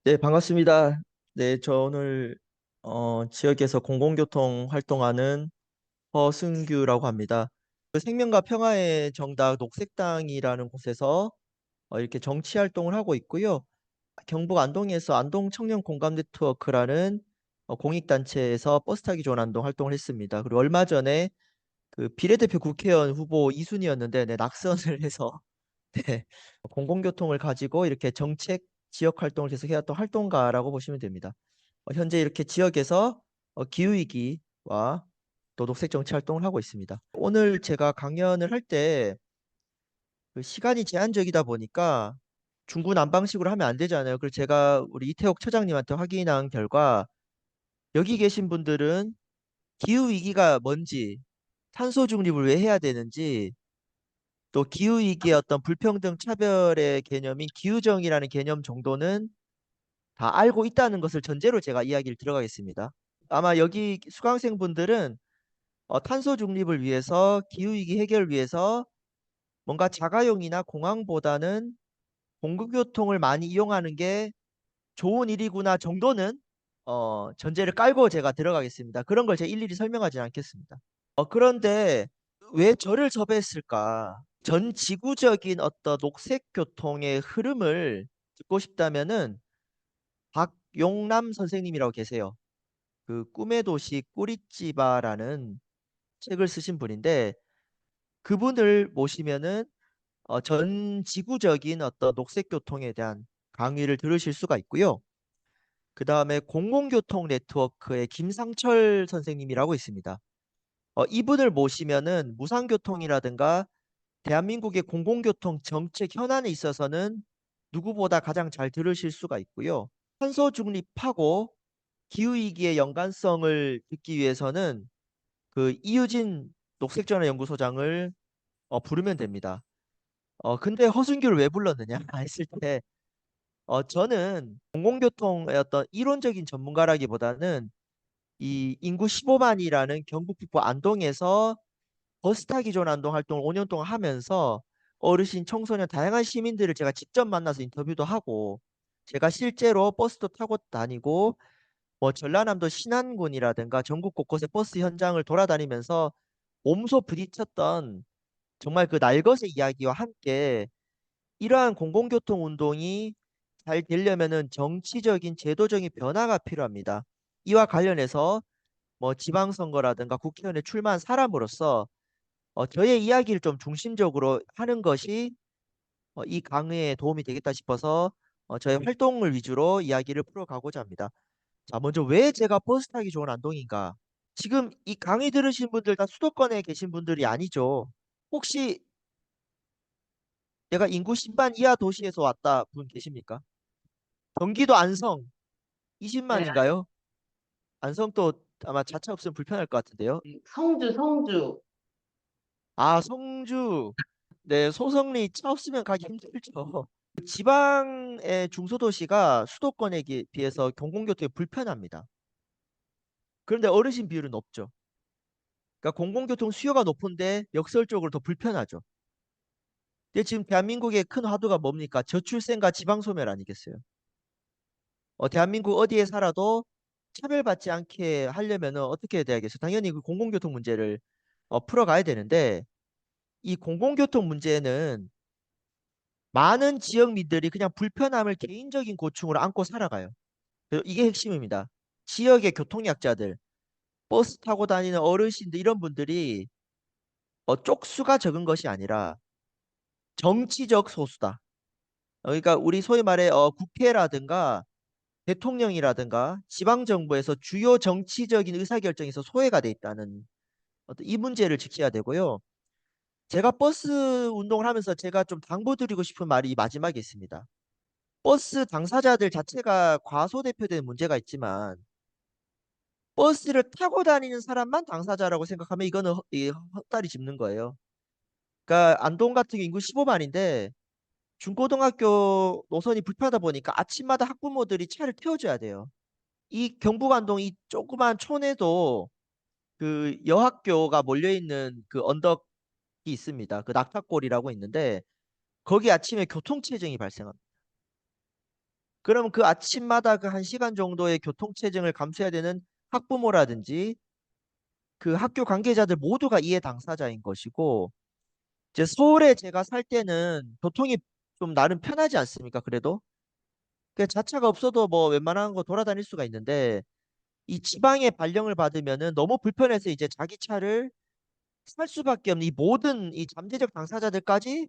네, 반갑습니다. 네, 저 오늘 지역에서 공공교통 활동하는 허승규라고 합니다. 그 생명과 평화의 정당 녹색당이라는 곳에서 이렇게 정치 활동을 하고 있고요. 경북 안동에서 안동 청년 공감 네트워크라는 공익단체에서 버스 타기 좋은 안동 활동을 했습니다. 그리고 얼마 전에 그 비례대표 국회의원 후보 2순위였는데 네, 낙선을 해서 네, 공공교통을 가지고 이렇게 정책 지역 활동을 계속 해왔던 활동가라고 보시면 됩니다. 현재 이렇게 지역에서 기후위기와 또 녹색 정치 활동을 하고 있습니다. 오늘 제가 강연을 할 때 그 시간이 제한적이다 보니까 중구난방식으로 하면 안 되잖아요. 그래서 제가 우리 이태옥 처장님한테 확인한 결과 여기 계신 분들은 기후위기가 뭔지, 탄소 중립을 왜 해야 되는지, 또 기후위기의 어떤 불평등 차별의 개념인 기후정의라는 개념 정도는 다 알고 있다는 것을 전제로 제가 이야기를 들어가겠습니다. 아마 여기 수강생분들은 탄소 중립을 위해서 기후위기 해결을 위해서 뭔가 자가용이나 공항보다는 공공교통을 많이 이용하는 게 좋은 일이구나 정도는 전제를 깔고 제가 들어가겠습니다. 그런 걸 제가 일일이 설명하지는 않겠습니다. 그런데 왜 저를 섭외했을까? 전 지구적인 어떤 녹색 교통의 흐름을 듣고 싶다면은 박용남 선생님이라고 계세요. 그 꿈의 도시 꾸리찌바라는 책을 쓰신 분인데 그분을 모시면은 전 지구적인 어떤 녹색 교통에 대한 강의를 들으실 수가 있고요. 그 다음에 공공교통 네트워크의 김상철 선생님이라고 있습니다. 이분을 모시면은 무상교통이라든가 대한민국의 공공교통 정책 현안에 있어서는 누구보다 가장 잘 들으실 수가 있고요. 탄소 중립하고 기후위기의 연관성을 듣기 위해서는 그 이유진 녹색전환 연구소장을 부르면 됩니다. 근데 허순규를 왜 불렀느냐 했을 때 저는 공공교통의 어떤 이론적인 전문가라기보다는 이 인구 15만이라는 경북 북부 안동에서 버스 타기 좋은 안동 활동을 5년 동안 하면서 어르신, 청소년, 다양한 시민들을 제가 직접 만나서 인터뷰도 하고 제가 실제로 버스도 타고 다니고 뭐 전라남도 신안군이라든가 전국 곳곳의 버스 현장을 돌아다니면서 몸소 부딪혔던 정말 그 날것의 이야기와 함께 이러한 공공교통 운동이 잘 되려면은 정치적인 제도적인 변화가 필요합니다. 이와 관련해서 뭐 지방선거라든가 국회의원에 출마한 사람으로서 저의 이야기를 좀 중심적으로 하는 것이 이 강의에 도움이 되겠다 싶어서 저의 활동을 위주로 이야기를 풀어가고자 합니다. 자, 먼저 왜 제가 버스 타기 좋은 안동인가? 지금 이 강의 들으신 분들 다 수도권에 계신 분들이 아니죠. 혹시 내가 인구 10만 이하 도시에서 왔다 분 계십니까? 경기도 안성 네, 20만인가요? 안성도 아마 자차 없으면 불편할 것 같은데요. 성주. 아, 성주. 네, 소성리 차 없으면 가기 힘들죠. 지방의 중소도시가 수도권에 비해서 공공교통이 불편합니다. 그런데 어르신 비율은 높죠. 그러니까 공공교통 수요가 높은데 역설적으로 더 불편하죠. 근데 지금 대한민국의 큰 화두가 뭡니까? 저출생과 지방소멸 아니겠어요? 대한민국 어디에 살아도 차별받지 않게 하려면 어떻게 돼야겠어요? 당연히 그 공공교통 문제를 풀어가야 되는데 이 공공교통 문제는 많은 지역민들이 그냥 불편함을 개인적인 고충으로 안고 살아가요. 이게 핵심입니다. 지역의 교통약자들, 버스 타고 다니는 어르신들 이런 분들이 쪽수가 적은 것이 아니라 정치적 소수다. 그러니까 우리 소위 말해 국회라든가 대통령이라든가 지방정부에서 주요 정치적인 의사결정에서 소외가 돼 있다는 이 문제를 지켜야 되고요. 제가 버스 운동을 하면서 제가 좀 당부드리고 싶은 말이 이 마지막에 있습니다. 버스 당사자들 자체가 과소대표되는 문제가 있지만 버스를 타고 다니는 사람만 당사자라고 생각하면 이거는 이 헛다리 짚는 거예요. 그러니까 안동 같은 게 인구 15만인데 중고등학교 노선이 불편하다 보니까 아침마다 학부모들이 차를 태워줘야 돼요. 이 경북 안동 이 조그만 촌에도 그 여학교가 몰려있는 그 언덕이 있습니다. 그 낙타골이라고 있는데 거기 아침에 교통체증이 발생합니다. 그러면 그 아침마다 그 1시간 정도의 교통체증을 감수해야 되는 학부모라든지 그 학교 관계자들 모두가 이해 당사자인 것이고, 이제 서울에 제가 살 때는 교통이 좀 나름 편하지 않습니까? 그래도 그 자차가 없어도 뭐 웬만한 거 돌아다닐 수가 있는데, 이 지방의 발령을 받으면은 너무 불편해서 이제 자기 차를 살 수밖에 없는 이 모든 이 잠재적 당사자들까지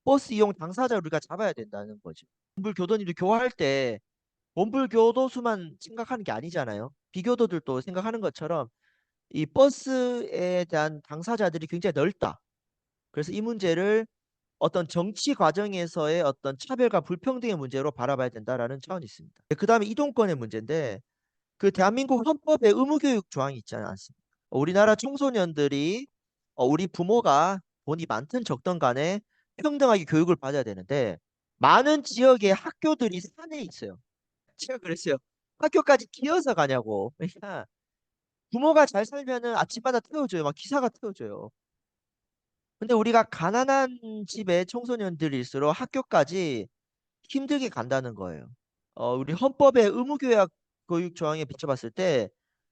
버스 이용 당사자를 우리가 잡아야 된다는 거죠. 원불 교도님도 교화할 때 원불 교도수만 생각하는 게 아니잖아요. 비교도들도 생각하는 것처럼 이 버스에 대한 당사자들이 굉장히 넓다. 그래서 이 문제를 어떤 정치 과정에서의 어떤 차별과 불평등의 문제로 바라봐야 된다라는 차원이 있습니다. 그다음에 이동권의 문제인데, 그 대한민국 헌법에 의무교육 조항이 있지 않습니까? 우리나라 청소년들이 우리 부모가 돈이 많든 적든 간에 평등하게 교육을 받아야 되는데, 많은 지역의 학교들이 산에 있어요. 제가 그랬어요. 학교까지 기어서 가냐고. 그러니까 부모가 잘 살면은 아침마다 태워줘요. 막 기사가 태워줘요. 근데 우리가 가난한 집의 청소년들일수록 학교까지 힘들게 간다는 거예요. 우리 헌법의 의무교육 교육 조항에 비춰봤을 때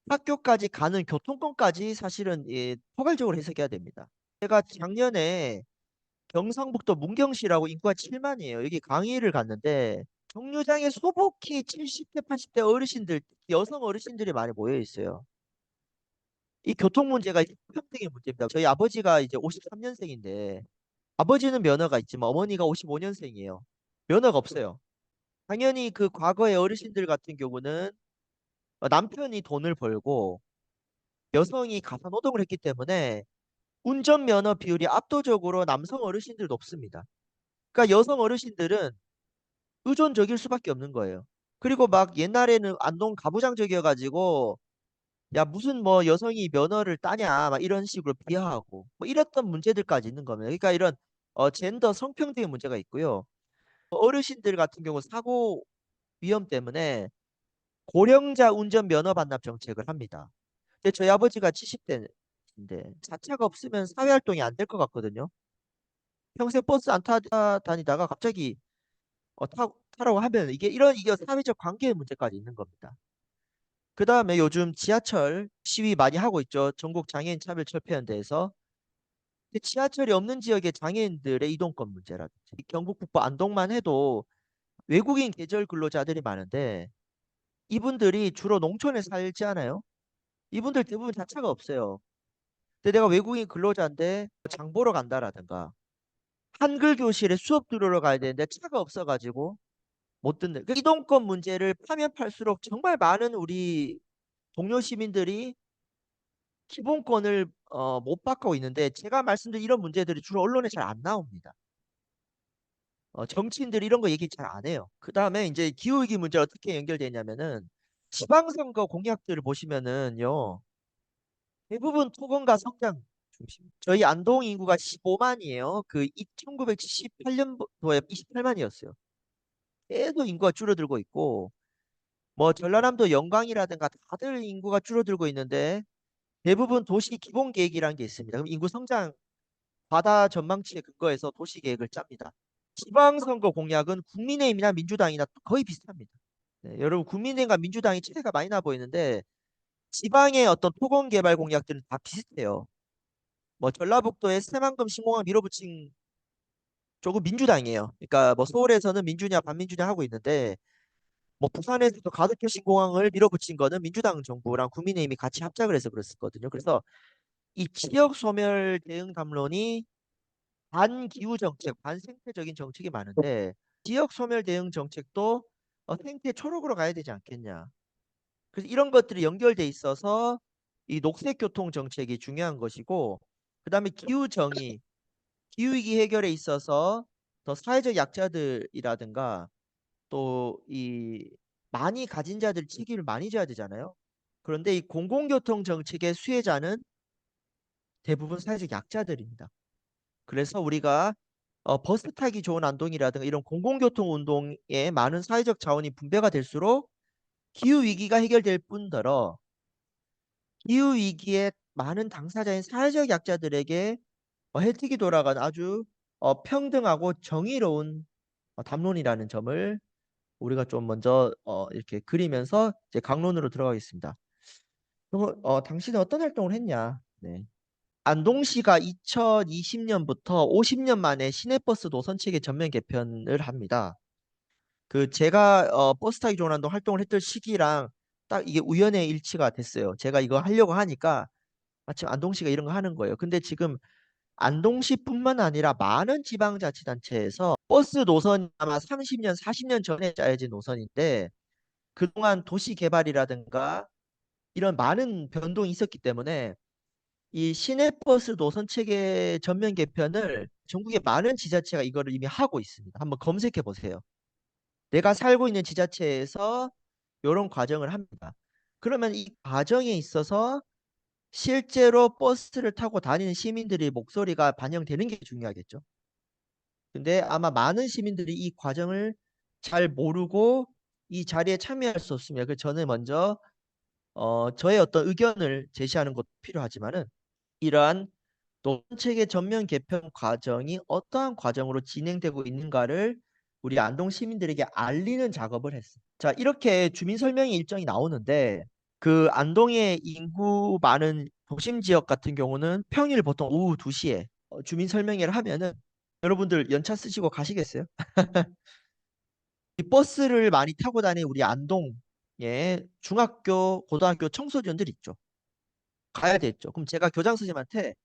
학교까지 가는 교통권까지 사실은 포괄적으로 해석해야 됩니다. 제가 작년에 경상북도 문경시라고 인구가 7만이에요. 여기 강의를 갔는데 정류장에 소복히 70대, 80대 어르신들, 여성 어르신들이 많이 모여 있어요. 이 교통 문제가 평등의 문제입니다. 저희 아버지가 이제 53년생인데 아버지는 면허가 있지만 어머니가 55년생이에요. 면허가 없어요. 당연히 그 과거의 어르신들 같은 경우는 남편이 돈을 벌고 여성이 가사 노동을 했기 때문에 운전면허 비율이 압도적으로 남성 어르신들 높습니다. 그러니까 여성 어르신들은 의존적일 수밖에 없는 거예요. 그리고 막 옛날에는 안동 가부장적이어가지고 야 무슨 뭐 여성이 면허를 따냐 막 이런 식으로 비하하고 뭐 이랬던 문제들까지 있는 겁니다. 그러니까 이런 젠더 성평등의 문제가 있고요. 어르신들 같은 경우 사고 위험 때문에 고령자 운전 면허 반납 정책을 합니다. 근데 저희 아버지가 70대인데 자차가 없으면 사회 활동이 안 될 것 같거든요. 평생 버스 안 다니다가 갑자기 타라고 하면 이게 사회적 관계의 문제까지 있는 겁니다. 그 다음에 요즘 지하철 시위 많이 하고 있죠. 전국 장애인 차별철폐연대에서. 근데 지하철이 없는 지역의 장애인들의 이동권 문제라든지 경북 북부 안동만 해도 외국인 계절 근로자들이 많은데 이분들이 주로 농촌에 살지 않아요? 이분들 대부분 자차가 없어요. 근데 내가 외국인 근로자인데 장 보러 간다라든가 한글 교실에 수업 들으러 가야 되는데 차가 없어가지고 못 듣는 그 이동권 문제를 파면 팔수록 정말 많은 우리 동료 시민들이 기본권을 못 받고 있는데 제가 말씀드린 이런 문제들이 주로 언론에 잘 안 나옵니다. 정치인들이 이런 거 얘기 잘 안 해요. 그 다음에 이제 기후위기 문제 어떻게 연결되냐면은 지방선거 공약들을 보시면은요 대부분 토건과 성장 중심. 저희 안동 인구가 15만이에요. 그 1978년도에 28만이었어요. 계속 인구가 줄어들고 있고 뭐 전라남도 영광이라든가 다들 인구가 줄어들고 있는데 대부분 도시 기본 계획이라는 게 있습니다. 그럼 인구 성장 바다 전망치에 근거해서 도시 계획을 짭니다. 지방선거 공약은 국민의힘이나 민주당이나 거의 비슷합니다. 네, 여러분 국민의힘과 민주당이 차이가 많이 나 보이는데 지방의 어떤 토건 개발 공약들은 다 비슷해요. 뭐 전라북도에 새만금 신공항 밀어붙인 쪽은 민주당이에요. 그러니까 뭐 서울에서는 민주냐 반민주냐 하고 있는데 뭐 부산에서도 가덕도 신공항을 밀어붙인 거는 민주당 정부랑 국민의힘이 같이 합작을 해서 그랬었거든요. 그래서 이 지역 소멸 대응 담론이 반기후 정책, 반생태적인 정책이 많은데 지역 소멸 대응 정책도 생태 초록으로 가야 되지 않겠냐. 그래서 이런 것들이 연결돼 있어서 이 녹색 교통 정책이 중요한 것이고 그다음에 기후 정의, 기후위기 해결에 있어서 더 사회적 약자들이라든가 또 이 많이 가진 자들 책임을 많이 져야 되잖아요. 그런데 이 공공교통 정책의 수혜자는 대부분 사회적 약자들입니다. 그래서 우리가 버스 타기 좋은 안동이라든가 이런 공공교통 운동에 많은 사회적 자원이 분배가 될수록 기후 위기가 해결될 뿐더러 기후 위기에 많은 당사자인 사회적 약자들에게 혜택이 돌아간 아주 평등하고 정의로운 담론이라는 점을 우리가 좀 먼저 이렇게 그리면서 이제 강론으로 들어가겠습니다. 그럼 당신은 어떤 활동을 했냐? 네. 안동시가 2020년부터 50년 만에 시내버스 노선 체계 전면 개편을 합니다. 그 제가 버스 타기 좋은 안동 활동을 했던 시기랑 딱 이게 우연의 일치가 됐어요. 제가 이거 하려고 하니까 마침 안동시가 이런 거 하는 거예요. 근데 지금 안동시뿐만 아니라 많은 지방자치단체에서 버스 노선이 아마 30년, 40년 전에 짜여진 노선인데 그동안 도시 개발이라든가 이런 많은 변동이 있었기 때문에 이 시내버스 노선 체계 전면 개편을 전국의 많은 지자체가 이거를 이미 하고 있습니다. 한번 검색해 보세요. 내가 살고 있는 지자체에서 이런 과정을 합니다. 그러면 이 과정에 있어서 실제로 버스를 타고 다니는 시민들의 목소리가 반영되는 게 중요하겠죠. 근데 아마 많은 시민들이 이 과정을 잘 모르고 이 자리에 참여할 수 없습니다. 그래서 저는 먼저 저의 어떤 의견을 제시하는 것도 필요하지만은 이러한 노선체계 전면 개편 과정이 어떠한 과정으로 진행되고 있는가를 우리 안동 시민들에게 알리는 작업을 했어요. 자, 이렇게 주민 설명의 일정이 나오는데 그 안동의 인구 많은 도심 지역 같은 경우는 평일 보통 오후 2시에 주민 설명회를 하면은 여러분들 연차 쓰시고 가시겠어요? 이 버스를 많이 타고 다니는 우리 안동에 중학교, 고등학교 청소년들 있죠. 가야 되겠죠. 그럼 제가 교장 선생님한테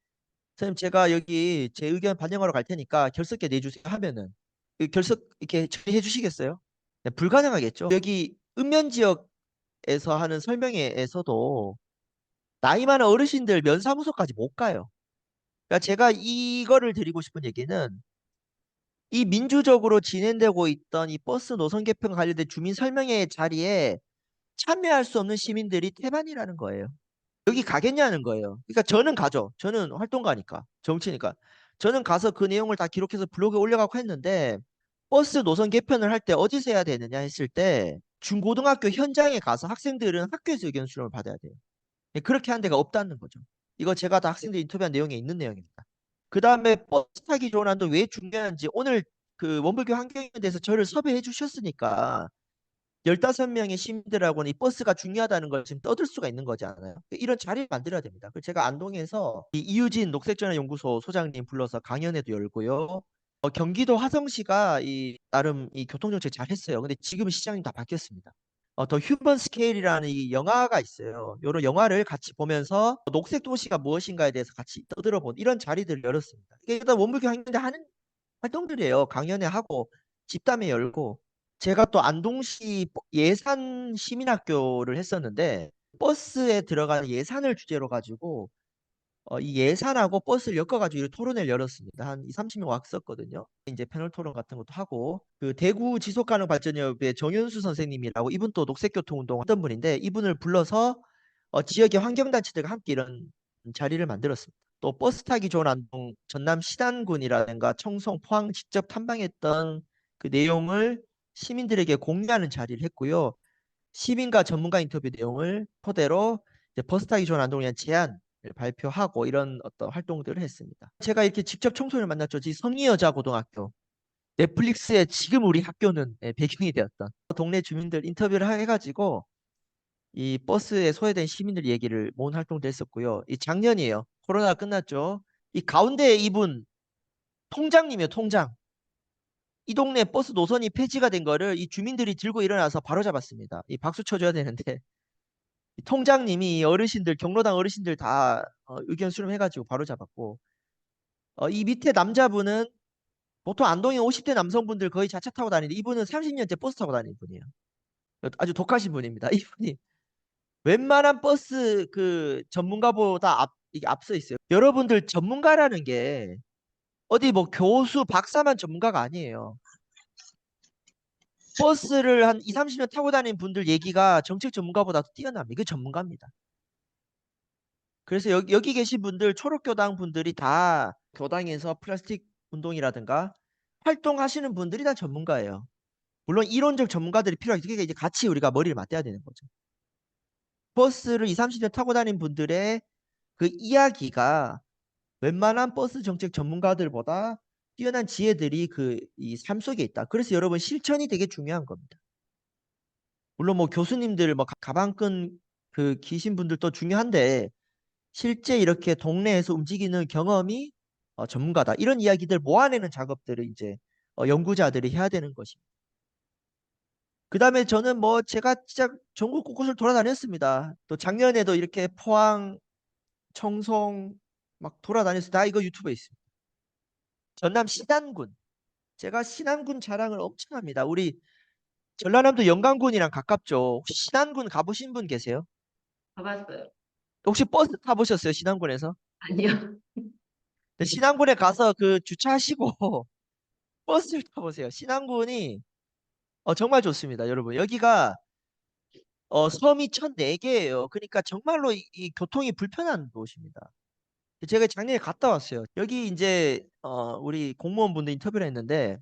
선생님 제가 여기 제 의견 반영하러 갈 테니까 결석계 내주세요 하면은 이 결석 이렇게 처리해 주시겠어요? 네, 불가능하겠죠. 여기 읍면 지역에서 하는 설명회에서도 나이 많은 어르신들 면사무소까지 못 가요. 그러니까 제가 이거를 드리고 싶은 얘기는 이 민주적으로 진행되고 있던 이 버스 노선 개편 관련된 주민 설명회 자리에 참여할 수 없는 시민들이 태반이라는 거예요. 여기 가겠냐는 거예요. 그러니까 저는 가죠. 저는 활동가니까, 정치니까. 저는 가서 그 내용을 다 기록해서 블로그에 올려갖고 했는데 버스 노선 개편을 할 때 어디서 해야 되느냐 했을 때 중고등학교 현장에 가서 학생들은 학교에서 의견 수렴을 받아야 돼요. 그렇게 한 데가 없다는 거죠. 이거 제가 다 학생들 인터뷰한 내용에 있는 내용입니다. 그 다음에 버스 타기 좋은 한도 왜 중요한지 오늘 그 원불교 환경연대에서 저를 섭외해 주셨으니까 15명의 시민들하고는 이 버스가 중요하다는 걸 지금 떠들 수가 있는 거잖아요. 이런 자리를 만들어야 됩니다. 그래서 제가 안동에서 이 이유진 녹색전환연구소 소장님 불러서 강연회도 열고요. 경기도 화성시가 이 나름 이 교통정책 잘했어요. 근데 지금 시장이 다 바뀌었습니다. 더 휴먼 스케일이라는 이 영화가 있어요. 이런 영화를 같이 보면서 녹색 도시가 무엇인가에 대해서 같이 떠들어본 이런 자리들을 열었습니다. 이게 다 원불교 환경대 하는 활동들이에요. 강연회 하고 집담회 열고 제가 또 안동시 예산 시민학교를 했었는데 버스에 들어가는 예산을 주제로 가지고 이 예산하고 버스를 엮어가지고 이 토론회를 열었습니다. 한 2, 30명 왔었거든요. 이제 패널 토론 같은 것도 하고 그 대구 지속가능발전협의 정현수 선생님이라고 이분 또 녹색교통운동 하던 분인데 이분을 불러서 지역의 환경단체들과 함께 이런 자리를 만들었습니다. 또 버스 타기 좋은 안동 전남 시단군이라든가 청송 포항 직접 탐방했던 그 내용을 시민들에게 공유하는 자리를 했고요. 시민과 전문가 인터뷰 내용을 토대로 이제 버스 타기 좋은 안동에 대한 제안을 발표하고 이런 어떤 활동들을 했습니다. 제가 이렇게 직접 청소년을 만났죠. 이 성리여자고등학교. 넷플릭스에 지금 우리 학교는 배경이 되었던 동네 주민들 인터뷰를 해가지고 이 버스에 소외된 시민들 얘기를 모은 활동도 했었고요. 이 작년이에요. 코로나가 끝났죠. 이 가운데 이분 통장님이에요. 통장. 이 동네 버스 노선이 폐지가 된 거를 이 주민들이 들고 일어나서 바로 잡았습니다. 이 박수 쳐줘야 되는데 이 통장님이 어르신들 경로당 어르신들 다 의견 수렴해가지고 바로 잡았고 이 밑에 남자분은 보통 안동에 50대 남성분들 거의 자차 타고 다니는데 이분은 30년째 버스 타고 다니는 분이에요. 아주 독하신 분입니다. 이분이 웬만한 버스 그 전문가보다 이게 앞서 있어요. 여러분들 전문가라는 게 어디 뭐 교수, 박사만 전문가가 아니에요. 버스를 한 2, 30년 타고 다니는 분들 얘기가 정책 전문가보다도 뛰어납니다. 이게 전문가입니다. 그래서 여기 계신 분들, 초록교당 분들이 다 교당에서 플라스틱 운동이라든가 활동하시는 분들이 다 전문가예요. 물론 이론적 전문가들이 필요하기 때문에 이제 같이 우리가 머리를 맞대야 되는 거죠. 버스를 2, 30년 타고 다닌 분들의 그 이야기가 웬만한 버스 정책 전문가들보다 뛰어난 지혜들이 그 이 삶 속에 있다. 그래서 여러분 실천이 되게 중요한 겁니다. 물론 뭐 교수님들 뭐 가방끈 그 기신 분들도 중요한데 실제 이렇게 동네에서 움직이는 경험이 전문가다. 이런 이야기들 모아내는 작업들을 이제 연구자들이 해야 되는 것입니다. 그다음에 저는 뭐 제가 진짜 전국 곳곳을 돌아다녔습니다. 또 작년에도 이렇게 포항, 청송 막 돌아다녔어요. 다 이거 유튜브에 있습니다. 전남 신안군. 제가 신안군 자랑을 엄청 합니다. 우리 전라남도 영광군이랑 가깝죠. 혹시 신안군 가보신 분 계세요? 가봤어요. 혹시 버스 타보셨어요? 신안군에서? 아니요. 네, 신안군에 가서 그 주차하시고 버스를 타보세요. 신안군이 정말 좋습니다, 여러분. 여기가 섬이 1004개예요. 그러니까 정말로 이 교통이 불편한 곳입니다. 제가 작년에 갔다 왔어요. 여기 이제 우리 공무원분들 인터뷰를 했는데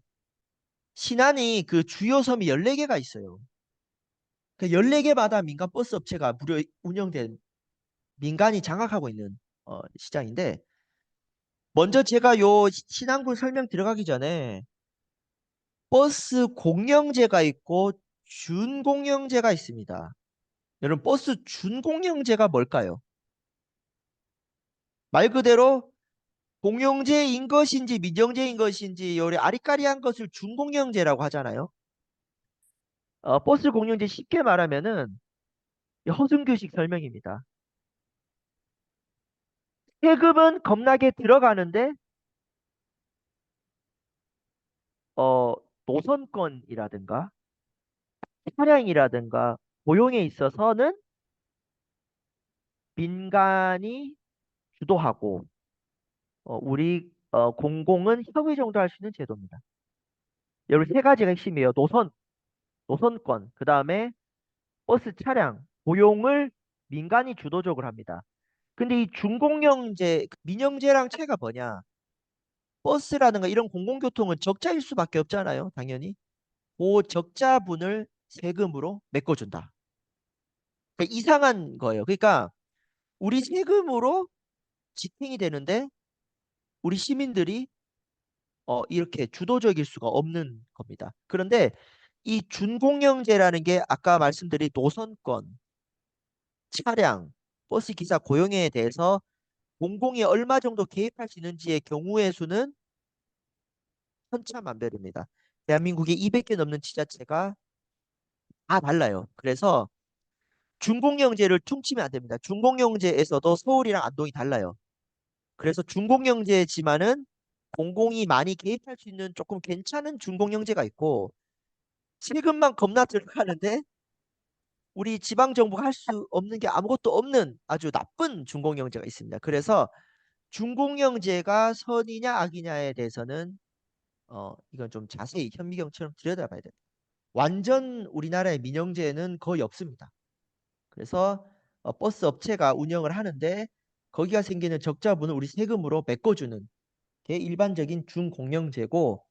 신안이 그 주요 섬이 14개가 있어요. 그 14개마다 민간 버스 업체가 무료 운영된 민간이 장악하고 있는 시장인데 먼저 제가 요 신안군 설명 들어가기 전에 버스 공영제가 있고 준공영제가 있습니다. 여러분 버스 준공영제가 뭘까요? 말 그대로 공영제인 것인지 민영제인 것인지 요리 아리까리한 것을 준공영제라고 하잖아요. 버스 공영제 쉽게 말하면은 허준규식 설명입니다. 세금은 겁나게 들어가는데 어, 노선권이라든가 차량이라든가 고용에 있어서는 민간이 주도하고 우리 공공은 협의 정도 할 수 있는 제도입니다. 여러분 세 가지가 핵심이에요. 노선권, 그 다음에 버스 차량, 고용을 민간이 주도적으로 합니다. 근데 이 준공영제, 민영제랑 차이가 뭐냐? 버스라든가 이런 공공교통은 적자일 수밖에 없잖아요, 당연히. 그 적자분을 세금으로 메꿔준다. 그러니까 이상한 거예요. 그러니까 우리 세금으로 지탱이 되는데 우리 시민들이 이렇게 주도적일 수가 없는 겁니다. 그런데 이 준공영제라는 게 아까 말씀드린 노선권, 차량, 버스 기사 고용에 대해서 공공이 얼마 정도 개입할 수 있는지의 경우의 수는 천차만별입니다. 대한민국에 200개 넘는 지자체가 다 달라요. 그래서 준공영제를 퉁치면 안 됩니다. 준공영제에서도 서울이랑 안동이 달라요. 그래서 준공영제지만은 공공이 많이 개입할 수 있는 조금 괜찮은 준공영제가 있고 세금만 겁나 들어가는데 우리 지방 정부가 할 수 없는 게 아무것도 없는 아주 나쁜 준공영제가 있습니다. 그래서 준공영제가 선이냐 악이냐에 대해서는 이건 좀 자세히 현미경처럼 들여다봐야 돼요. 완전 우리나라의 민영제는 거의 없습니다. 그래서 버스 업체가 운영을 하는데 거기가 생기는 적자분을 우리 세금으로 메꿔주는 게 일반적인 준공영제고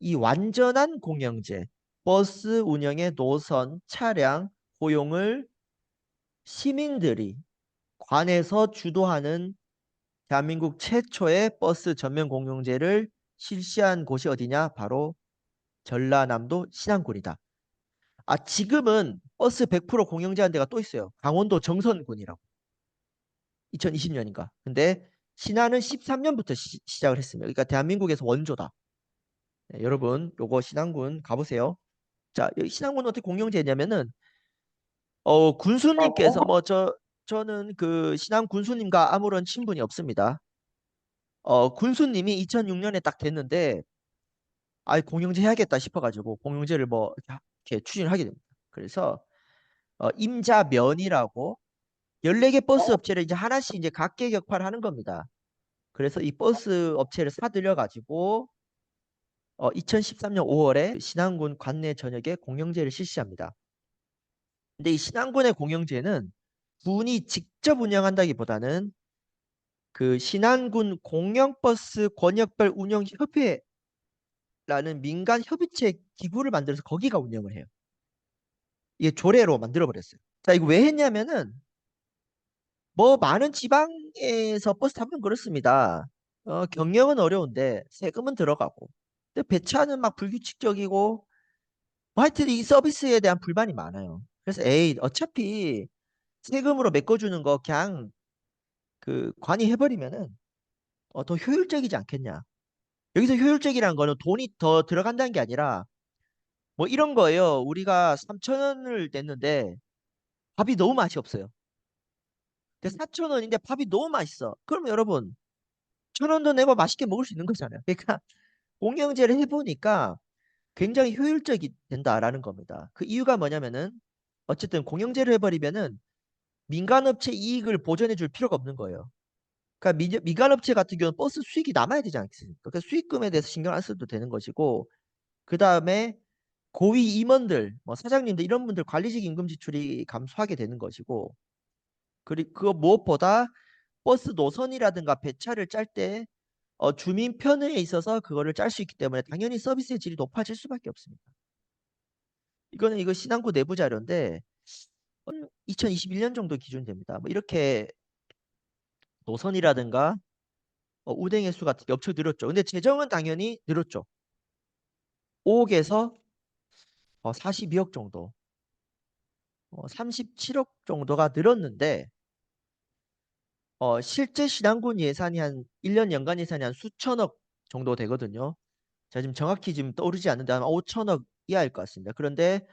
이 완전한 공영제, 버스 운영의 노선, 차량, 고용을 시민들이 관에서 주도하는 대한민국 최초의 버스 전면 공영제를 실시한 곳이 어디냐? 바로 전라남도 신안군이다. 지금은 버스 100% 공영제한 데가 또 있어요. 강원도 정선군이라고. 2020년인가. 근데 신안은 13년부터 시작을 했습니다. 그러니까 대한민국에서 원조다. 네, 여러분, 요거 신안군 가보세요. 자, 여기 신안군 어떻게 공영제냐면은 군수님께서 저는 그 신안 군수님과 아무런 친분이 없습니다. 군수님이 2006년에 딱 됐는데 공영제 해야겠다 싶어가지고 공영제를 뭐 이렇게 추진을 하게 됩니다. 그래서 임자면이라고 14개 버스 업체를 이제 하나씩 이제 각계 격파를 하는 겁니다. 그래서 이 버스 업체를 사들여 가지고 2013년 5월에 신안군 관내 전역에 공영제를 실시합니다. 근데 이 신안군의 공영제는 군이 직접 운영한다기보다는 그 신안군 공영버스 권역별 운영협회라는 민간 협의체 기구를 만들어서 거기가 운영을 해요. 이게 조례로 만들어 버렸어요. 자, 이거 왜 했냐면은 뭐 많은 지방에서 버스 타면 그렇습니다. 경영은 어려운데 세금은 들어가고 근데 배차는 막 불규칙적이고 뭐 하여튼 이 서비스에 대한 불만이 많아요. 그래서 에이 어차피 세금으로 메꿔주는 거 그냥 그 관이해버리면은 더 효율적이지 않겠냐. 여기서 효율적이라는 거는 돈이 더 들어간다는 게 아니라 뭐 이런 거예요. 우리가 3천 원을 냈는데 밥이 너무 맛이 없어요. 근데 4천 원인데 밥이 너무 맛있어. 그럼 여러분 1,000원 더 내고 맛있게 먹을 수 있는 거잖아요. 그러니까 공영제를 해보니까 굉장히 효율적이 된다라는 겁니다. 그 이유가 뭐냐면은 어쨌든 공영제를 해버리면은 민간업체 이익을 보전해 줄 필요가 없는 거예요. 그러니까 민간업체 같은 경우는 버스 수익이 남아야 되지 않겠습니까? 그러니까 수익금에 대해서 신경 안 써도 되는 것이고 그 다음에 고위 임원들, 뭐 사장님들 이런 분들 관리직 임금 지출이 감소하게 되는 것이고 그리고 그 무엇보다 버스 노선이라든가 배차를 짤 때 주민 편의에 있어서 그거를 짤 수 있기 때문에 당연히 서비스의 질이 높아질 수밖에 없습니다. 이거는 이거 신한고 내부 자료인데 2021년 정도 기준 됩니다. 뭐 이렇게 노선이라든가 운행 횟수 같은 게 엄청 늘었죠. 근데 재정은 당연히 늘었죠. 5억에서 42억 정도, 37억 정도가 늘었는데 실제 신한군 예산이 한 1년 연간 예산이 한 수천억 정도 되거든요. 제가 지금 정확히 지금 떠오르지 않는데 아마 5천억 이하일 것 같습니다. 그런데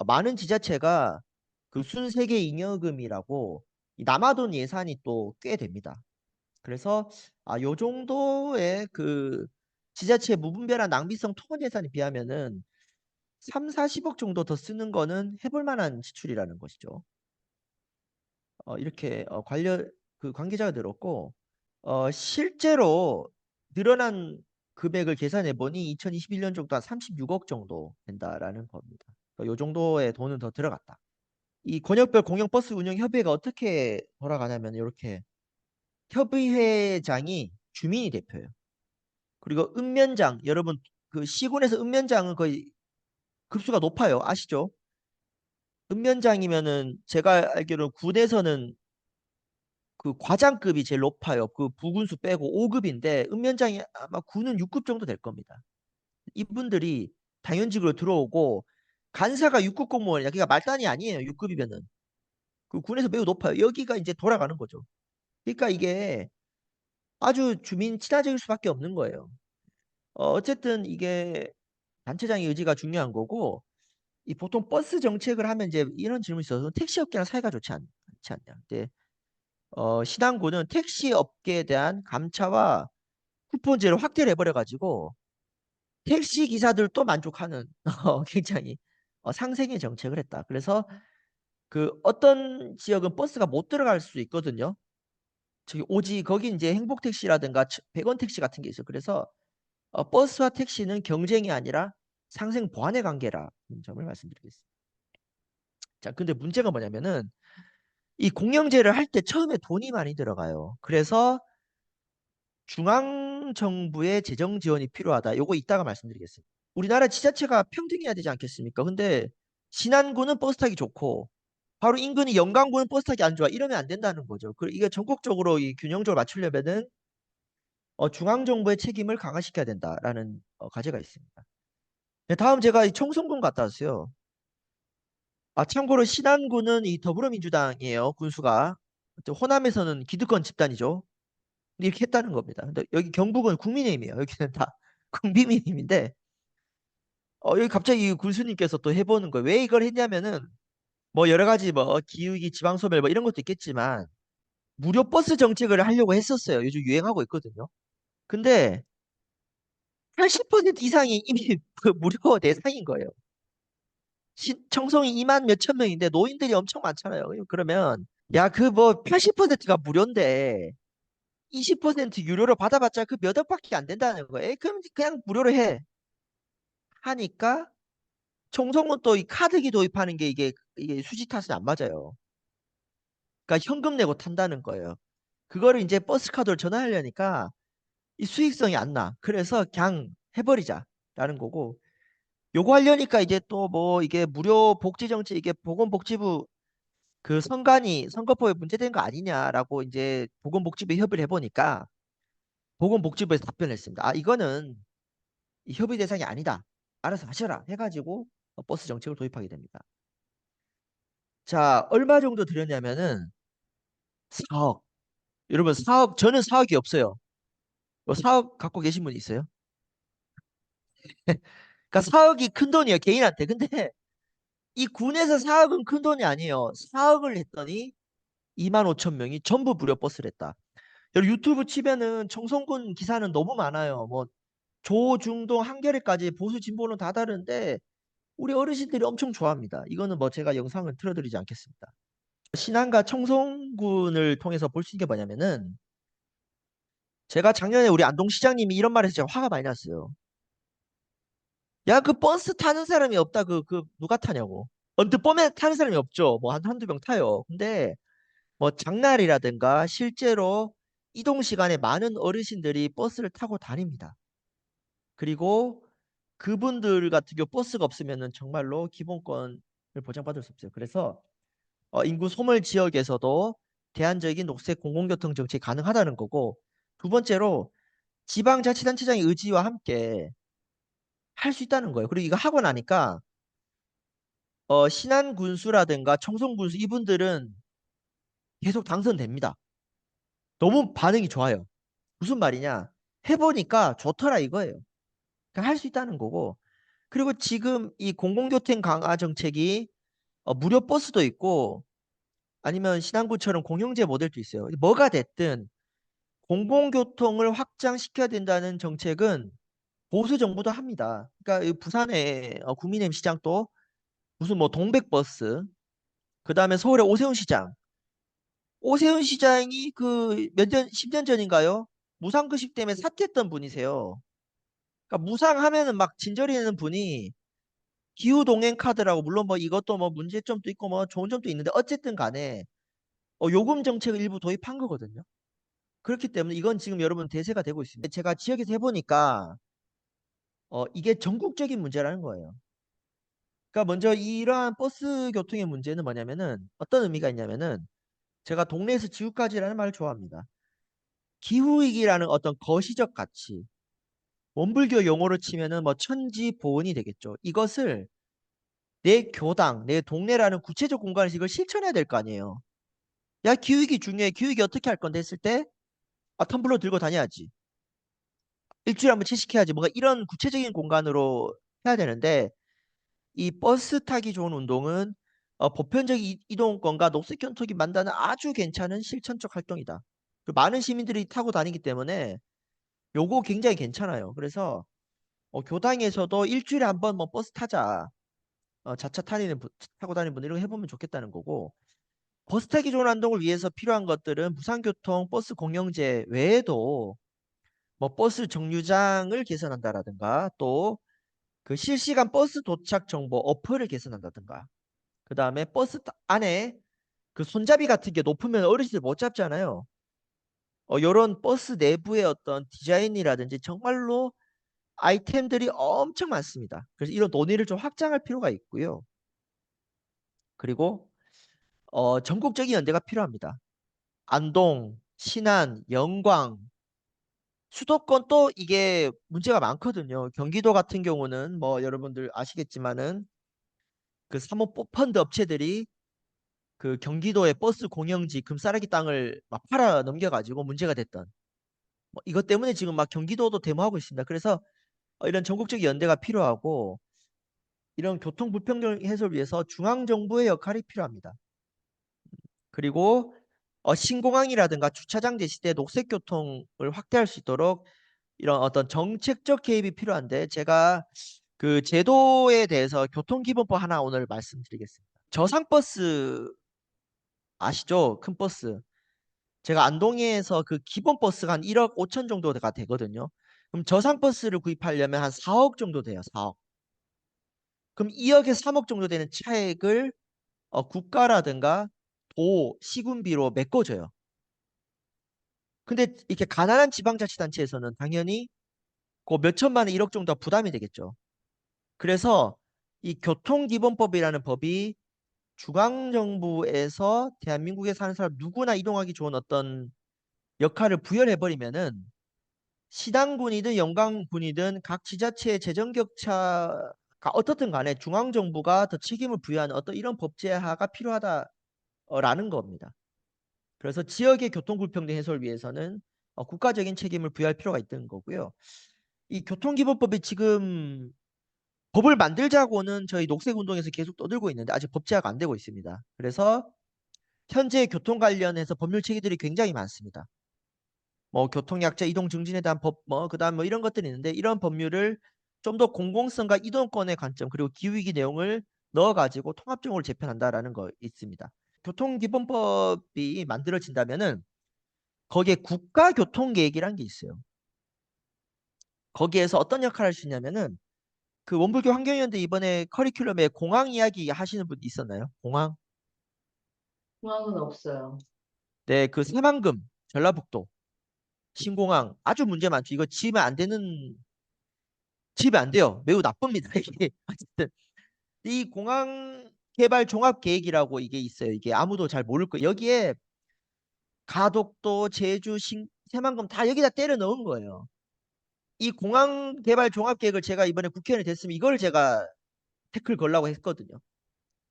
많은 지자체가 그 순세계 잉여금이라고 이 남아돈 예산이 또 꽤 됩니다. 그래서 요 정도의 그 지자체 무분별한 낭비성 통원 예산에 비하면은 3, 40억 정도 더 쓰는 거는 해볼 만한 지출이라는 것이죠. 이렇게 관련 그 관계자가 들었고 실제로 늘어난 금액을 계산해 보니 2021년 정도 한 36억 정도 된다라는 겁니다. 요 정도의 돈은 더 들어갔다. 이 권역별 공영버스 운영 협의회가 어떻게 돌아가냐면 이렇게 협의회장이 주민이 대표예요. 그리고 읍면장 여러분 그 시군에서 읍면장은 거의 급수가 높아요. 아시죠? 읍면장이면은 제가 알기로는 군에서는 그 과장급이 제일 높아요. 그 부군수 빼고 5급인데 읍면장이 아마 군은 6급 정도 될 겁니다. 이분들이 당연직으로 들어오고 간사가 6급 공무원이야. 그러니까 말단이 아니에요. 6급이면은. 그 군에서 매우 높아요. 여기가 이제 돌아가는 거죠. 그러니까 이게 아주 주민 친화적일 수밖에 없는 거예요. 어쨌든 이게 단체장의 의지가 중요한 거고 이 보통 버스 정책을 하면 이제 이런 질문이 있어서 택시 업계랑 사이가 좋지 않지 않냐. 근데 신한구는 택시 업계에 대한 감차와 쿠폰제를 확대를 해버려가지고 택시 기사들도 만족하는 굉장히 상생의 정책을 했다. 그래서 그 어떤 지역은 버스가 못 들어갈 수 있거든요. 저기 오지 거기 이제 행복 택시라든가 100원 택시 같은 게 있어요. 그래서 버스와 택시는 경쟁이 아니라 상생 보완의 관계라는 점을 말씀드리겠습니다. 자, 근데 문제가 뭐냐면은 이 공영제를 할 때 처음에 돈이 많이 들어가요. 그래서 중앙 정부의 재정 지원이 필요하다. 요거 이따가 말씀드리겠습니다. 우리나라 지자체가 평등해야 되지 않겠습니까? 근데 신안군은 버스 타기 좋고 바로 인근이 영광군은 버스 타기 안 좋아. 이러면 안 된다는 거죠. 이게 전국적으로 이 균형적으로 맞추려면은 중앙 정부의 책임을 강화시켜야 된다라는 과제가 있습니다. 네, 다음 제가 이 청송군 갔다 왔어요. 참고로 신안군은 이 더불어민주당이에요. 군수가. 호남에서는 기득권 집단이죠. 이렇게 했다는 겁니다. 근데 여기 경북은 국민의힘이에요. 여기는 다 국민의힘인데 여기 갑자기 군수님께서 또 해보는 거예요. 왜 이걸 했냐면은 뭐 여러 가지 뭐 기후위기 지방소멸 뭐 이런 것도 있겠지만 무료 버스 정책을 하려고 했었어요. 요즘 유행하고 있거든요. 근데 80% 이상이 이미 그 무료 대상인 거예요. 청송이 2만 몇천 명인데 노인들이 엄청 많잖아요. 그러면 야 그 뭐 80%가 무료인데 20% 유료로 받아봤자 그 몇 억밖에 안 된다는 거예요. 그럼 그냥 무료로 해 하니까 청송은 또 이 카드기 도입하는 게 이게 수지 탓은 안 맞아요. 그러니까 현금 내고 탄다는 거예요. 그거를 이제 버스 카드로 전환하려니까 이 수익성이 안 나. 그래서 그냥 해버리자라는 거고. 요거 하려니까 이제 또 뭐 이게 무료 복지 정책 이게 보건복지부 그 선관위 선거법에 문제된 거 아니냐라고 이제 보건복지부에 협의를 해보니까 보건복지부에서 답변을 했습니다. 이거는 이 협의 대상이 아니다. 알아서 하셔라 해가지고 버스 정책을 도입하게 됩니다. 자, 얼마 정도 들였냐면은 4억. 여러분 4억, 저는 4억이 없어요. 뭐 4억 갖고 계신 분 있어요? 그러니까 4억이 큰 돈이에요, 개인한테. 근데 이 군에서 4억은 큰 돈이 아니에요. 4억을 했더니 2만 5천 명이 전부 무료 버스를 했다. 여러분 유튜브 치면은 청송군 기사는 너무 많아요. 뭐 조중동 한겨레까지 보수 진보는 다 다른데 우리 어르신들이 엄청 좋아합니다. 이거는 뭐 제가 영상을 틀어드리지 않겠습니다. 신안과 청송군을 통해서 볼 수 있는 게 뭐냐면은 제가 작년에 우리 안동시장님이 이런 말해서 제가 화가 많이 났어요. 야, 그 버스 타는 사람이 없다. 누가 타냐고. 언뜻 보면 타는 사람이 없죠. 뭐 한두 명 타요. 근데 뭐 장날이라든가 실제로 이동 시간에 많은 어르신들이 버스를 타고 다닙니다. 그리고 그분들 같은 경우 버스가 없으면은 정말로 기본권을 보장받을 수 없어요. 그래서 인구 소멸 지역에서도 대안적인 녹색 공공교통 정책이 가능하다는 거고, 두 번째로 지방자치단체장의 의지와 함께 할 수 있다는 거예요. 그리고 이거 하고 나니까 신안군수라든가 청송군수 이분들은 계속 당선됩니다. 너무 반응이 좋아요. 무슨 말이냐? 해보니까 좋더라 이거예요. 그러니까 할 수 있다는 거고. 그리고 지금 이 공공교통 강화 정책이 무료 버스도 있고 아니면 신안군처럼 공영제 모델도 있어요. 뭐가 됐든 공공교통을 확장시켜야 된다는 정책은 보수 정부도 합니다. 그러니까 이 부산의 국민의힘 시장도 무슨 뭐 동백버스, 그다음에 서울의 오세훈 시장. 오세훈 시장이 그 몇 년, 10년 전인가요? 무상급식 때문에 사퇴했던 분이세요. 그러니까 무상하면은 막 진저리는 분이 기후동행 카드라고 물론 뭐 이것도 뭐 문제점도 있고 뭐 좋은 점도 있는데 어쨌든 간에 요금 정책을 일부 도입한 거거든요. 그렇기 때문에 이건 지금 여러분 대세가 되고 있습니다. 제가 지역에서 해보니까 이게 전국적인 문제라는 거예요. 그러니까 먼저 이러한 버스 교통의 문제는 뭐냐면은 어떤 의미가 있냐면은 제가 동네에서 지구까지라는 말을 좋아합니다. 기후위기라는 어떤 거시적 가치, 원불교 용어로 치면은 뭐 천지보은이 되겠죠. 이것을 내 교당, 내 동네라는 구체적 공간에서 이걸 실천해야 될 거 아니에요. 야, 기후위기 중요해. 기후위기 어떻게 할 건데 했을 때, 텀블러 들고 다녀야지. 일주일에 한번 채식해야지. 뭔가 이런 구체적인 공간으로 해야 되는데, 이 버스 타기 좋은 운동은 보편적 이동권과 녹색 교통이 만드는 아주 괜찮은 실천적 활동이다. 많은 시민들이 타고 다니기 때문에 요거 굉장히 괜찮아요. 그래서 교당에서도 일주일에 한번 뭐 버스 타자. 자차 타고 다니는 분들 이런 거 해보면 좋겠다는 거고 버스 타기 좋은 환동을 위해서 필요한 것들은 무상교통 버스 공영제 외에도 뭐 버스 정류장을 개선한다라든가 또 그 실시간 버스 도착 정보 어플을 개선한다든가 그 다음에 안에 그 손잡이 같은 게 높으면 어르신들 못 잡잖아요. 요런 버스 내부의 어떤 디자인이라든지 정말로 아이템들이 엄청 많습니다. 그래서 이런 논의를 좀 확장할 필요가 있고요. 그리고 전국적인 연대가 필요합니다. 안동, 신안, 영광, 수도권 또 이게 문제가 많거든요. 경기도 같은 경우는 뭐 여러분들 아시겠지만은 그 사모펀드 업체들이 그 경기도의 버스 공영지 금싸라기 땅을 막 팔아 넘겨가지고 문제가 됐던 뭐 이것 때문에 지금 막 경기도도 데모하고 있습니다. 그래서 이런 전국적 연대가 필요하고 이런 교통 불평등 해소를 위해서 중앙 정부의 역할이 필요합니다. 그리고 신공항이라든가 주차장 대시대 녹색 교통을 확대할 수 있도록 이런 어떤 정책적 개입이 필요한데 제가 그 제도에 대해서 교통기본법 하나 오늘 말씀드리겠습니다. 저상버스 아시죠? 큰 버스. 제가 안동에서 그 기본 버스가 한 1억 5천 정도가 되거든요. 그럼 저상버스를 구입하려면 한 4억 정도 돼요. 4억. 그럼 2억에서 3억 정도 되는 차액을 국가라든가 시군비로 메꿔줘요. 근데 이렇게 가난한 지방자치단체에서는 당연히 그 몇천만 원, 1억 정도 부담이 되겠죠. 그래서 이 교통기본법이라는 법이 중앙정부에서 대한민국에 사는 사람 누구나 이동하기 좋은 어떤 역할을 부여해버리면은 시당군이든 영광군이든 각 지자체의 재정 격차가 어떻든 간에 중앙정부가 더 책임을 부여하는 어떤 이런 법 제화가 필요하다라는 겁니다. 그래서 지역의 교통불평등 해소를 위해서는 국가적인 책임을 부여할 필요가 있다는 거고요. 이 교통기본법이 지금 법을 만들자고는 저희 녹색운동에서 계속 떠들고 있는데 아직 법 제화가 안 되고 있습니다. 그래서 현재 교통 관련해서 법률 체계들이 굉장히 많습니다. 뭐 교통약자 이동 증진에 대한 법, 뭐 그다음 뭐 이런 것들이 있는데 이런 법률을 좀 더 공공성과 이동권의 관점 그리고 기후위기 내용을 넣어가지고 통합적으로 재편한다라는 거 있습니다. 교통기본법이 만들어진다면은 거기에 국가교통계획이라는 게 있어요. 거기에서 어떤 역할을 할 수 있냐면은 그 원불교 환경위원회 이번에 커리큘럼에 공항 이야기 하시는 분 있었나요? 공항? 중앙은 없어요. 네, 그 새만금 전라북도 신공항 아주 문제 많죠. 이거 지으면 안 돼요. 매우 나쁩니다. 이게 어쨌든 이 공항 개발 종합 계획이라고 이게 있어요. 이게 아무도 잘 모를 거예요. 여기에 가덕도, 제주, 새만금 다 여기다 때려 넣은 거예요. 이 공항 개발 종합 계획을 제가 이번에 국회의원이 됐으면 이걸 제가 태클 걸라고 했거든요.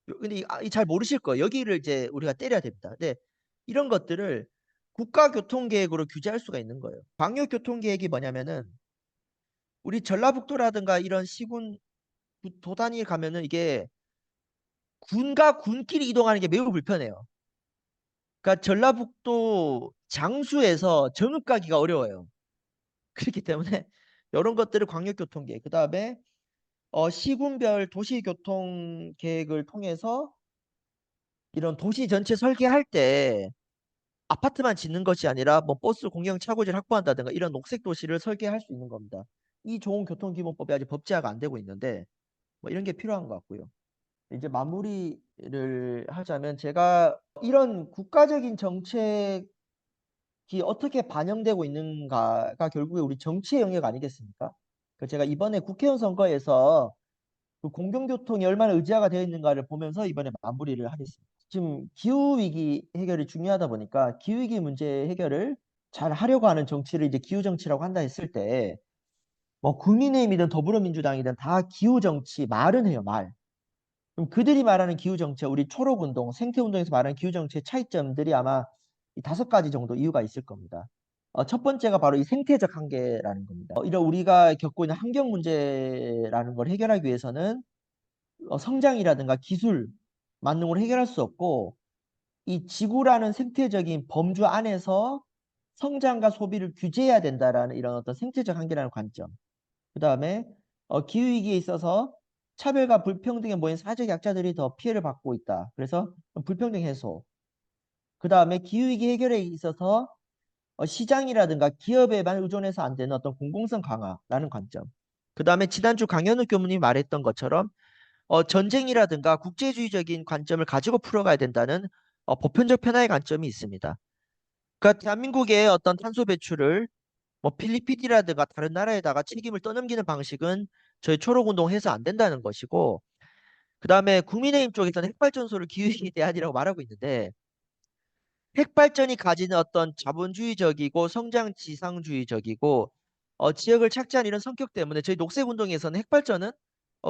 근데 잘 모르실 거예요. 여기를 이제 우리가 때려야 됩니다. 근데 이런 것들을 국가교통계획으로 규제할 수가 있는 거예요. 광역교통계획이 뭐냐면은 우리 전라북도라든가 이런 시군 도 단위 가면은 이게 군과 군끼리 이동하는 게 매우 불편해요. 그러니까 전라북도 장수에서 정읍 가기가 어려워요. 그렇기 때문에 이런 것들을 광역교통계획, 그다음에 시군별 도시교통계획을 통해서 이런 도시 전체 설계할 때 아파트만 짓는 것이 아니라 뭐 버스 공영 차고지를 확보한다든가 이런 녹색 도시를 설계할 수 있는 겁니다. 이 좋은 교통기본법이 아직 법제화가 안 되고 있는데 뭐 이런 게 필요한 것 같고요. 이제 마무리를 하자면 제가 이런 국가적인 정책이 어떻게 반영되고 있는가가 결국에 우리 정치의 영역 아니겠습니까? 그 제가 이번에 국회의원 선거에서 그 공공교통이 얼마나 의지화가 되어 있는가를 보면서 이번에 마무리를 하겠습니다. 지금 기후위기 해결이 중요하다 보니까 기후위기 문제 해결을 잘 하려고 하는 정치를 이제 기후정치라고 한다 했을 때, 뭐 국민의힘이든 더불어민주당이든 다 기후정치 말은 해요, 말. 그럼 그들이 말하는 기후정치, 우리 초록운동, 생태운동에서 말하는 기후정치의 차이점들이 아마 이 5가지 정도 이유가 있을 겁니다. 첫 번째가 바로 이 생태적 한계라는 겁니다. 이런 우리가 겪고 있는 환경 문제라는 걸 해결하기 위해서는 성장이라든가 기술, 만능으로 해결할 수 없고 이 지구라는 생태적인 범주 안에서 성장과 소비를 규제해야 된다라는 이런 어떤 생태적 한계라는 관점. 그 다음에 기후위기에 있어서 차별과 불평등에 모인 사회적 약자들이 더 피해를 받고 있다. 그래서 불평등 해소. 그 다음에 기후위기 해결에 있어서 시장이라든가 기업에만 의존해서 안 되는 어떤 공공성 강화라는 관점. 그 다음에 지난주 강현우 교수님이 말했던 것처럼 전쟁이라든가 국제주의적인 관점을 가지고 풀어가야 된다는 보편적 편화의 관점이 있습니다. 그러니까 대한민국의 어떤 탄소 배출을 뭐 필리핀이라든가 다른 나라에다가 책임을 떠넘기는 방식은 저희 초록운동 해서 안 된다는 것이고, 그다음에 국민의힘 쪽에서는 핵발전소를 기후위기 대안이라고 말하고 있는데 핵발전이 가지는 어떤 자본주의적이고 성장 지상주의적이고 지역을 착지한 이런 성격 때문에 저희 녹색운동에서는 핵발전은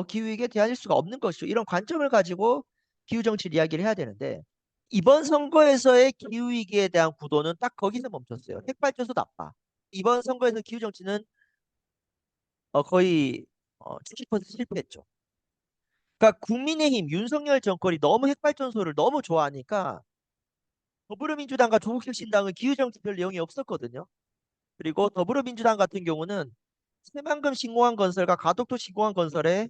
기후위기에 대안일 수가 없는 것이죠. 이런 관점을 가지고 기후정치를 이야기를 해야 되는데 이번 선거에서의 기후위기에 대한 구도는 딱 거기서 멈췄어요. 핵발전소 나빠. 이번 선거에서 기후정치는 거의 70% 실패했죠. 그러니까 국민의힘 윤석열 정권이 너무 핵발전소를 너무 좋아하니까 더불어민주당과 조국혁신당은 기후정치 별 내용이 없었거든요. 그리고 더불어민주당 같은 경우는 새만금 신공항 건설과 가덕도 신공항 건설에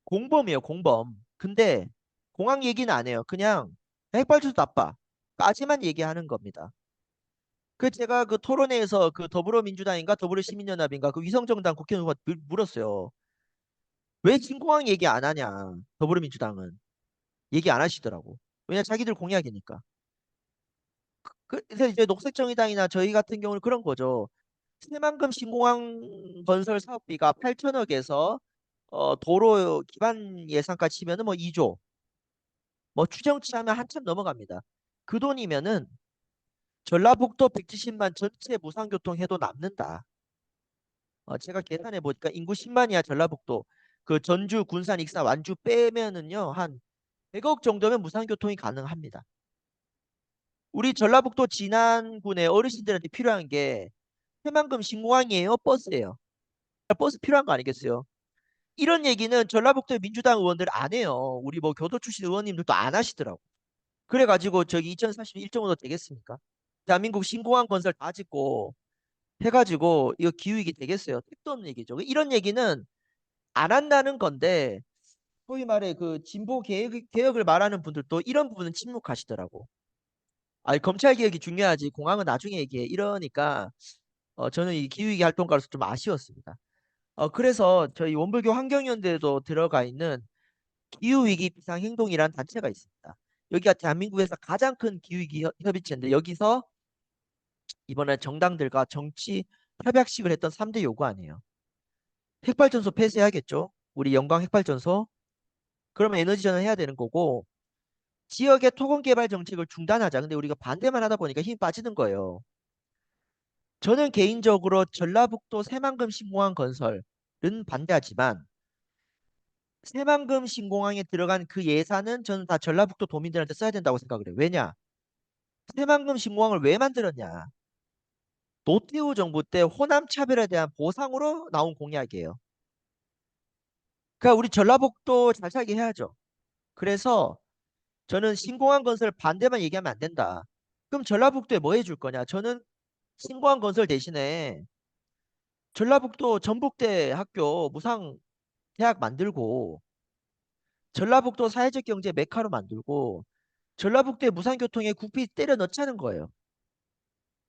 공범이에요, 공범. 근데 공항 얘기는 안 해요. 그냥 핵발전소 나빠. 까지만 얘기하는 겁니다. 그 제가 그 토론회에서 그 더불어민주당인가 더불어시민연합인가 그 위성정당 국회의원 물었어요. 왜 신공항 얘기 안 하냐? 더불어민주당은 얘기 안 하시더라고. 왜냐 자기들 공약이니까. 그래서 이제 녹색정의당이나 저희 같은 경우는 그런 거죠. 새만금 신공항 건설 사업비가 8천억에서 도로 기반 예산까지 치면은 뭐 2조, 뭐 추정치하면 한참 넘어갑니다. 그 돈이면은 전라북도 170만 전체 무상교통 해도 남는다. 제가 계산해 보니까 인구 10만이야 전라북도. 그 전주, 군산, 익산, 완주 빼면은요, 한 100억 정도면 무상교통이 가능합니다. 우리 전라북도 진안군의 어르신들한테 필요한 게 새만금 신공항이에요, 버스예요. 버스 필요한 거 아니겠어요? 이런 얘기는 전라북도 민주당 의원들 안 해요. 우리 뭐 교도 출신 의원님들도 안 하시더라고. 그래가지고 저기 2040년 1.5도 되겠습니까? 대한민국 신공항 건설 다 짓고 해가지고 이거 기후위기 되겠어요? 택도 없는 얘기죠. 이런 얘기는 안 한다는 건데 소위 말해 그 진보 개혁을 말하는 분들도 이런 부분은 침묵하시더라고. 아니 검찰 개혁이 중요하지 공항은 나중에 얘기해 이러니까 저는 이 기후위기 활동가로서 좀 아쉬웠습니다. 그래서 저희 원불교 환경연대에도 들어가 있는 기후위기 비상행동이라는 단체가 있습니다. 여기가 대한민국에서 가장 큰 기후위기 협의체인데 여기서 이번에 정당들과 정치 협약식을 했던 3대 요구 아니에요. 핵발전소 폐쇄해야겠죠. 우리 영광 핵발전소. 그러면 에너지 전환 해야 되는 거고 지역의 토건 개발 정책을 중단하자. 근데 우리가 반대만 하다 보니까 힘이 빠지는 거예요. 저는 개인적으로 전라북도 새만금 신공항 건설은 반대하지만 새만금 신공항에 들어간 그 예산은 저는 다 전라북도 도민들한테 써야 된다고 생각을 해요. 왜냐? 새만금 신공항을 왜 만들었냐? 노태우 정부 때 호남 차별에 대한 보상으로 나온 공약이에요. 그러니까 우리 전라북도 잘 살게 해야죠. 그래서 저는 신공항 건설 반대만 얘기하면 안 된다. 그럼 전라북도에 뭐 해줄 거냐? 저는 신공항 건설 대신에 전라북도 전북대 학교 무상 대학 만들고 전라북도 사회적 경제 메카로 만들고 전라북도의 무상교통에 국비 때려 넣자는 거예요.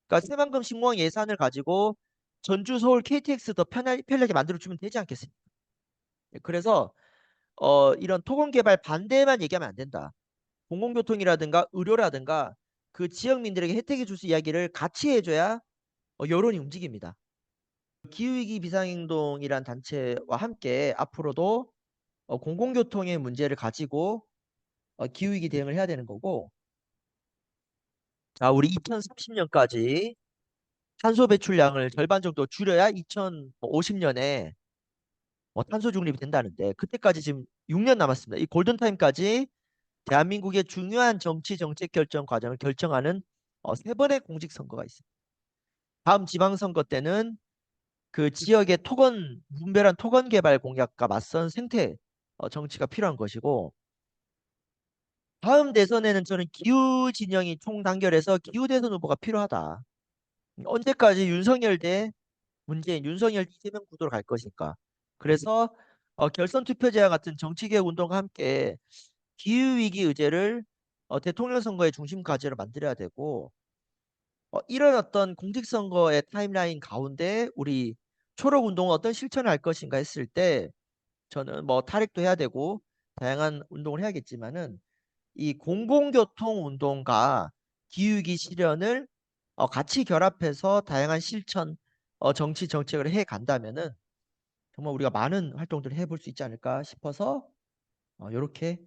그러니까 새만금 신공항 예산을 가지고 전주 서울 KTX 더 편하게 만들어주면 되지 않겠습니까? 그래서 이런 토건 개발 반대만 얘기하면 안 된다. 공공교통이라든가 의료라든가 그 지역민들에게 혜택이 줄 수 이야기를 같이 해줘야 여론이 움직입니다. 기후위기 비상행동이란 단체와 함께 앞으로도 공공교통의 문제를 가지고 기후위기 대응을 해야 되는 거고 자, 우리 2030년까지 탄소 배출량을 절반 정도 줄여야 2050년에 탄소 중립이 된다는데 그때까지 지금 6년 남았습니다. 이 골든타임까지 대한민국의 중요한 정치 정책 결정 과정을 결정하는 세 번의 공직선거가 있습니다. 다음 지방선거 때는 그 지역의 무분별한 토건 개발 공약과 맞선 생태 정치가 필요한 것이고 다음 대선에는 저는 기후 진영이 총단결해서 기후 대선 후보가 필요하다. 언제까지 윤석열 대 문재인, 윤석열, 이재명 구도로 갈 것인가. 그래서 결선 투표제와 같은 정치개혁 운동과 함께 기후위기 의제를 대통령 선거의 중심 과제로 만들어야 되고 이런 어떤 공직선거의 타임라인 가운데 우리 초록 운동은 어떤 실천을 할 것인가 했을 때 저는 뭐 탈핵도 해야 되고 다양한 운동을 해야겠지만은 이 공공교통 운동과 기후위기 실현을 같이 결합해서 다양한 실천 정치 정책을 해 간다면은 정말 우리가 많은 활동들을 해볼 수 있지 않을까 싶어서 이렇게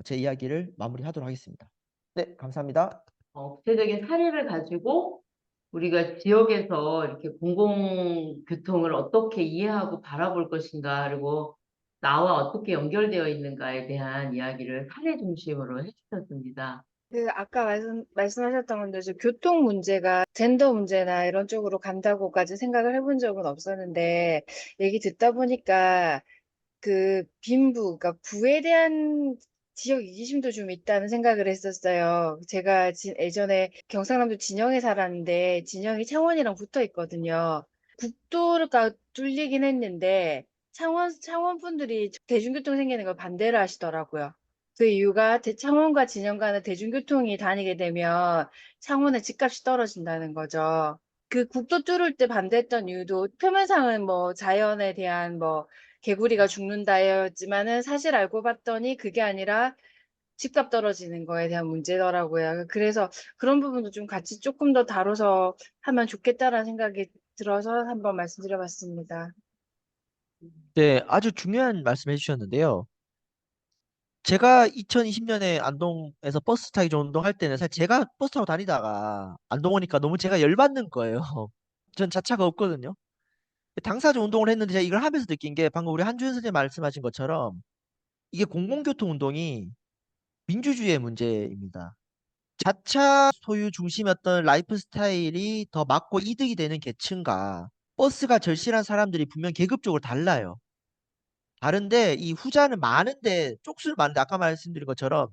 제 이야기를 마무리하도록 하겠습니다. 네, 감사합니다. 구체적인 사례를 가지고 우리가 지역에서 이렇게 공공교통을 어떻게 이해하고 바라볼 것인가, 그리고 나와 어떻게 연결되어 있는가에 대한 이야기를 사례 중심으로 해주셨습니다. 아까 말씀하셨던 건데, 교통 문제가 젠더 문제나 이런 쪽으로 간다고까지 생각을 해본 적은 없었는데, 얘기 듣다 보니까 그러니까 부에 대한 지역 이기심도 좀 있다는 생각을 했었어요. 제가 예전에 경상남도 진영에 살았는데, 진영이 창원이랑 붙어 있거든요. 국도가 뚫리긴 했는데, 창원 분들이 대중교통 생기는 걸 반대를 하시더라고요. 그 이유가 창원과 진영 간의 대중교통이 다니게 되면 창원의 집값이 떨어진다는 거죠. 그 국도 뚫을 때 반대했던 이유도 표면상은 뭐 자연에 대한 뭐 개구리가 죽는다였지만은 사실 알고 봤더니 그게 아니라 집값 떨어지는 거에 대한 문제더라고요. 그래서 그런 부분도 좀 같이 조금 더 다뤄서 하면 좋겠다라는 생각이 들어서 한번 말씀드려봤습니다. 네, 아주 중요한 말씀 해주셨는데요. 제가 2020년에 안동에서 버스 타기 좋은 운동할 때는 사실 제가 버스 타고 다니다가 안동 오니까 너무 제가 열받는 거예요. 전 자차가 없거든요. 당사자 운동을 했는데 제가 이걸 하면서 느낀 게 방금 우리 한주현 선생님 말씀하신 것처럼 이게 공공교통 운동이 민주주의의 문제입니다. 자차 소유 중심이었던 라이프 스타일이 더 맞고 이득이 되는 계층과 버스가 절실한 사람들이 분명 계급적으로 달라요. 다른데 이 후자는 많은데 쪽수는 많은데 아까 말씀드린 것처럼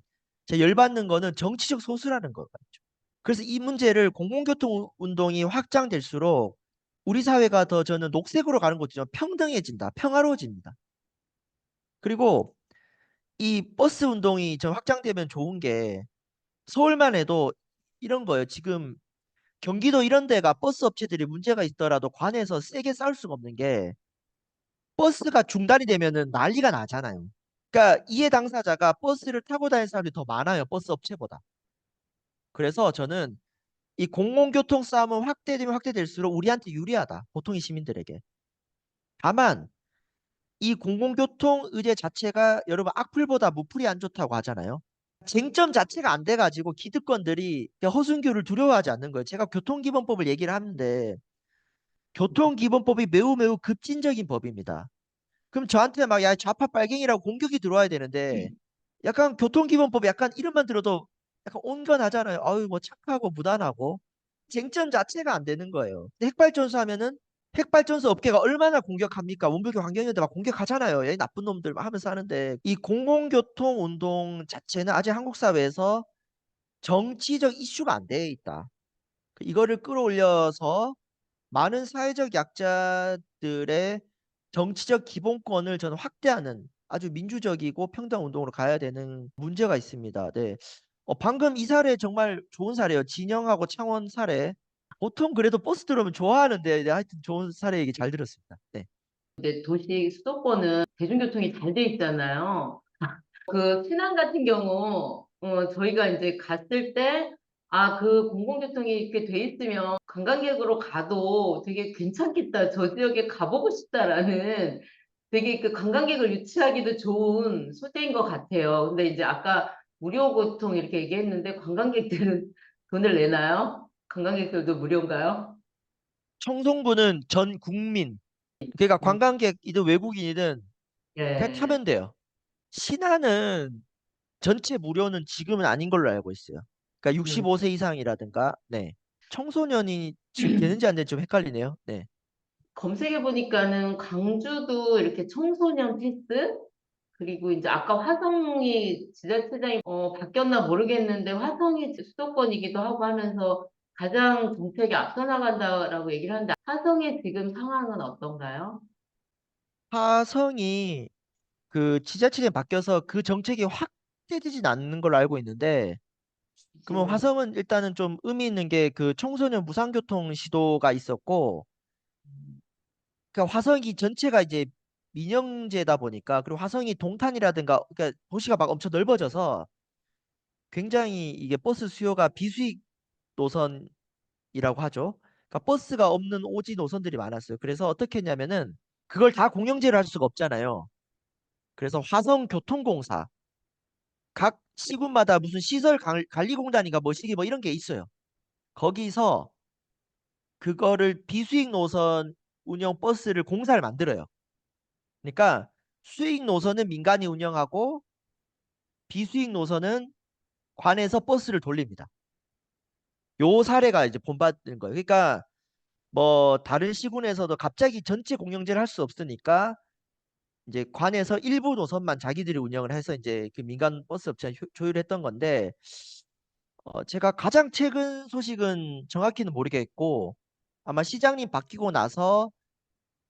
제가 열받는 거는 정치적 소수라는 거 같죠. 그래서 이 문제를 공공교통 운동이 확장될수록 우리 사회가 더 저는 녹색으로 가는 것도 좀 평등해진다, 평화로워집니다. 그리고 이 버스 운동이 좀 확장되면 좋은 게 서울만 해도 이런 거예요. 지금 경기도 이런 데가 버스 업체들이 문제가 있더라도 관에서 세게 싸울 수가 없는 게 버스가 중단이 되면은 난리가 나잖아요. 그러니까 이해 당사자가 버스를 타고 다니는 사람들이 더 많아요. 버스 업체보다. 그래서 저는 이 공공교통 싸움은 확대되면 확대될수록 우리한테 유리하다. 보통의 시민들에게. 다만 이 공공교통 의제 자체가 여러분 악플보다 무플이 안 좋다고 하잖아요. 쟁점 자체가 안 돼가지고 기득권들이 허순교를 두려워하지 않는 거예요. 제가 교통기본법을 얘기를 하는데 교통기본법이 매우 매우 급진적인 법입니다. 그럼 저한테 막 야 좌파 빨갱이라고 공격이 들어와야 되는데 약간 교통기본법 약간 이름만 들어도 약간 온건하잖아요. 아유 뭐 착하고 무단하고 쟁점 자체가 안 되는 거예요. 근데 핵발전소 하면은 핵발전소 업계가 얼마나 공격합니까? 원불교 환경연대 막 공격하잖아요. 야, 이 나쁜 놈들 막 하면서 하는데 이 공공교통 운동 자체는 아직 한국 사회에서 정치적 이슈가 안 돼 있다. 이거를 끌어올려서 많은 사회적 약자들의 정치적 기본권을 저는 확대하는 아주 민주적이고 평등 운동으로 가야 되는 문제가 있습니다. 네. 방금 이 사례 정말 좋은 사례예요. 진영하고 창원 사례. 보통 그래도 버스 들어오면 좋아하는데 네, 하여튼 좋은 사례 얘기 잘 들었습니다. 네. 근데 도시 수도권은 대중교통이 잘 돼 있잖아요. 그 신안 같은 경우 저희가 이제 갔을 때 아, 그 공공교통이 이렇게 돼 있으면 관광객으로 가도 되게 괜찮겠다. 저 지역에 가보고 싶다라는 되게 그 관광객을 유치하기도 좋은 소재인 것 같아요. 근데 이제 아까 무료 교통 이렇게 얘기했는데 관광객들은 돈을 내나요? 관광객들도 무료인가요? 청송부는 전 국민, 그러니까 음, 관광객이든 외국인이든 그냥 예. 타면 돼요. 신안은 전체 무료는 지금은 아닌 걸로 알고 있어요. 그러니까 음. 65세 이상이라든가, 네. 청소년이 지금 되는지 안 되는지 좀 헷갈리네요. 네. 검색해 보니까는 광주도 이렇게 청소년 패스 그리고 이제 아까 화성이 지자체장이 바뀌었나 모르겠는데 화성이 수도권이기도 하고 하면서 가장 정책이 앞서 나간다라고 얘기를 하는데 화성의 지금 상황은 어떤가요? 화성이 그 지자체장이 바뀌어서 그 정책이 확대되진 않는 걸로 알고 있는데, 그러면 지금 화성은 일단은 좀 의미 있는 게 그 청소년 무상교통 시도가 있었고, 그러니까 화성이 전체가 이제 민영제다 보니까, 그리고 화성이 동탄이라든가, 그러니까 도시가 막 엄청 넓어져서 굉장히 이게 버스 수요가 비수익 노선이라고 하죠. 그러니까 버스가 없는 오지 노선들이 많았어요. 그래서 어떻게 했냐면은 그걸 다 공영제로 할 수가 없잖아요. 그래서 화성교통공사 각 시군마다 무슨 시설 관리공단인가 뭐시기 뭐 이런 게 있어요. 거기서 그거를 비수익 노선 운영 버스를 공사를 만들어요. 그러니까 수익 노선은 민간이 운영하고 비수익 노선은 관에서 버스를 돌립니다. 요 사례가 이제 본받는 거예요. 그러니까 뭐 다른 시군에서도 갑자기 전체 공영제를 할 수 없으니까 이제 관에서 일부 노선만 자기들이 운영을 해서 이제 그 민간 버스 업체 조율을 했던 건데 제가 가장 최근 소식은 정확히는 모르겠고 아마 시장님 바뀌고 나서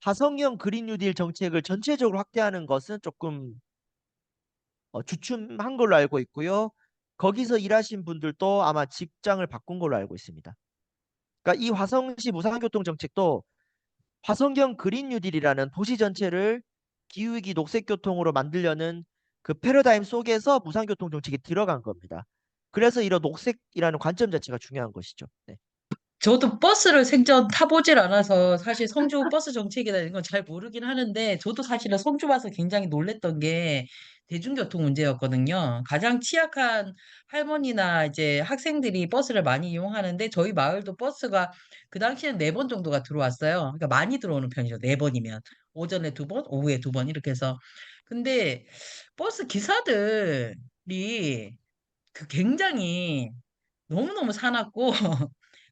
화성형 그린 뉴딜 정책을 전체적으로 확대하는 것은 조금 주춤한 걸로 알고 있고요. 거기서 일하신 분들도 아마 직장을 바꾼 걸로 알고 있습니다. 그러니까 이 화성시 무상교통 정책도 화성형 그린 뉴딜이라는 도시 전체를 기후위기 녹색교통으로 만들려는 그 패러다임 속에서 무상교통 정책이 들어간 겁니다. 그래서 이런 녹색이라는 관점 자체가 중요한 것이죠. 네. 저도 버스를 생전 타보질 않아서 사실 성주 버스 정책이나 이런 건 잘 모르긴 하는데 저도 사실은 성주 와서 굉장히 놀랬던 게 대중교통 문제였거든요. 가장 취약한 할머니나 이제 학생들이 버스를 많이 이용하는데 저희 마을도 버스가 그 당시엔 4번 정도가 들어왔어요. 그러니까 많이 들어오는 편이죠. 4번이면. 오전에 2번, 오후에 2번 이렇게 해서. 근데 버스 기사들이 그 굉장히 너무너무 사납고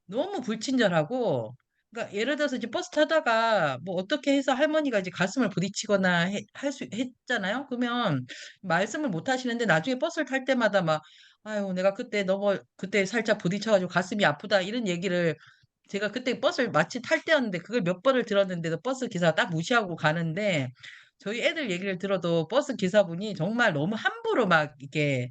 너무 불친절하고 그러니까 예를 들어서 이제 버스 타다가 뭐 어떻게 해서 할머니가 이제 가슴을 부딪히거나 할 수 했잖아요. 그러면 말씀을 못 하시는데 나중에 버스를 탈 때마다 막 아유 내가 그때 너무 그때 살짝 부딪혀가지고 가슴이 아프다 이런 얘기를 제가 그때 버스를 마치 탈 때였는데 그걸 몇 번을 들었는데도 버스 기사가 딱 무시하고 가는데 저희 애들 얘기를 들어도 버스 기사분이 정말 너무 함부로 막 이렇게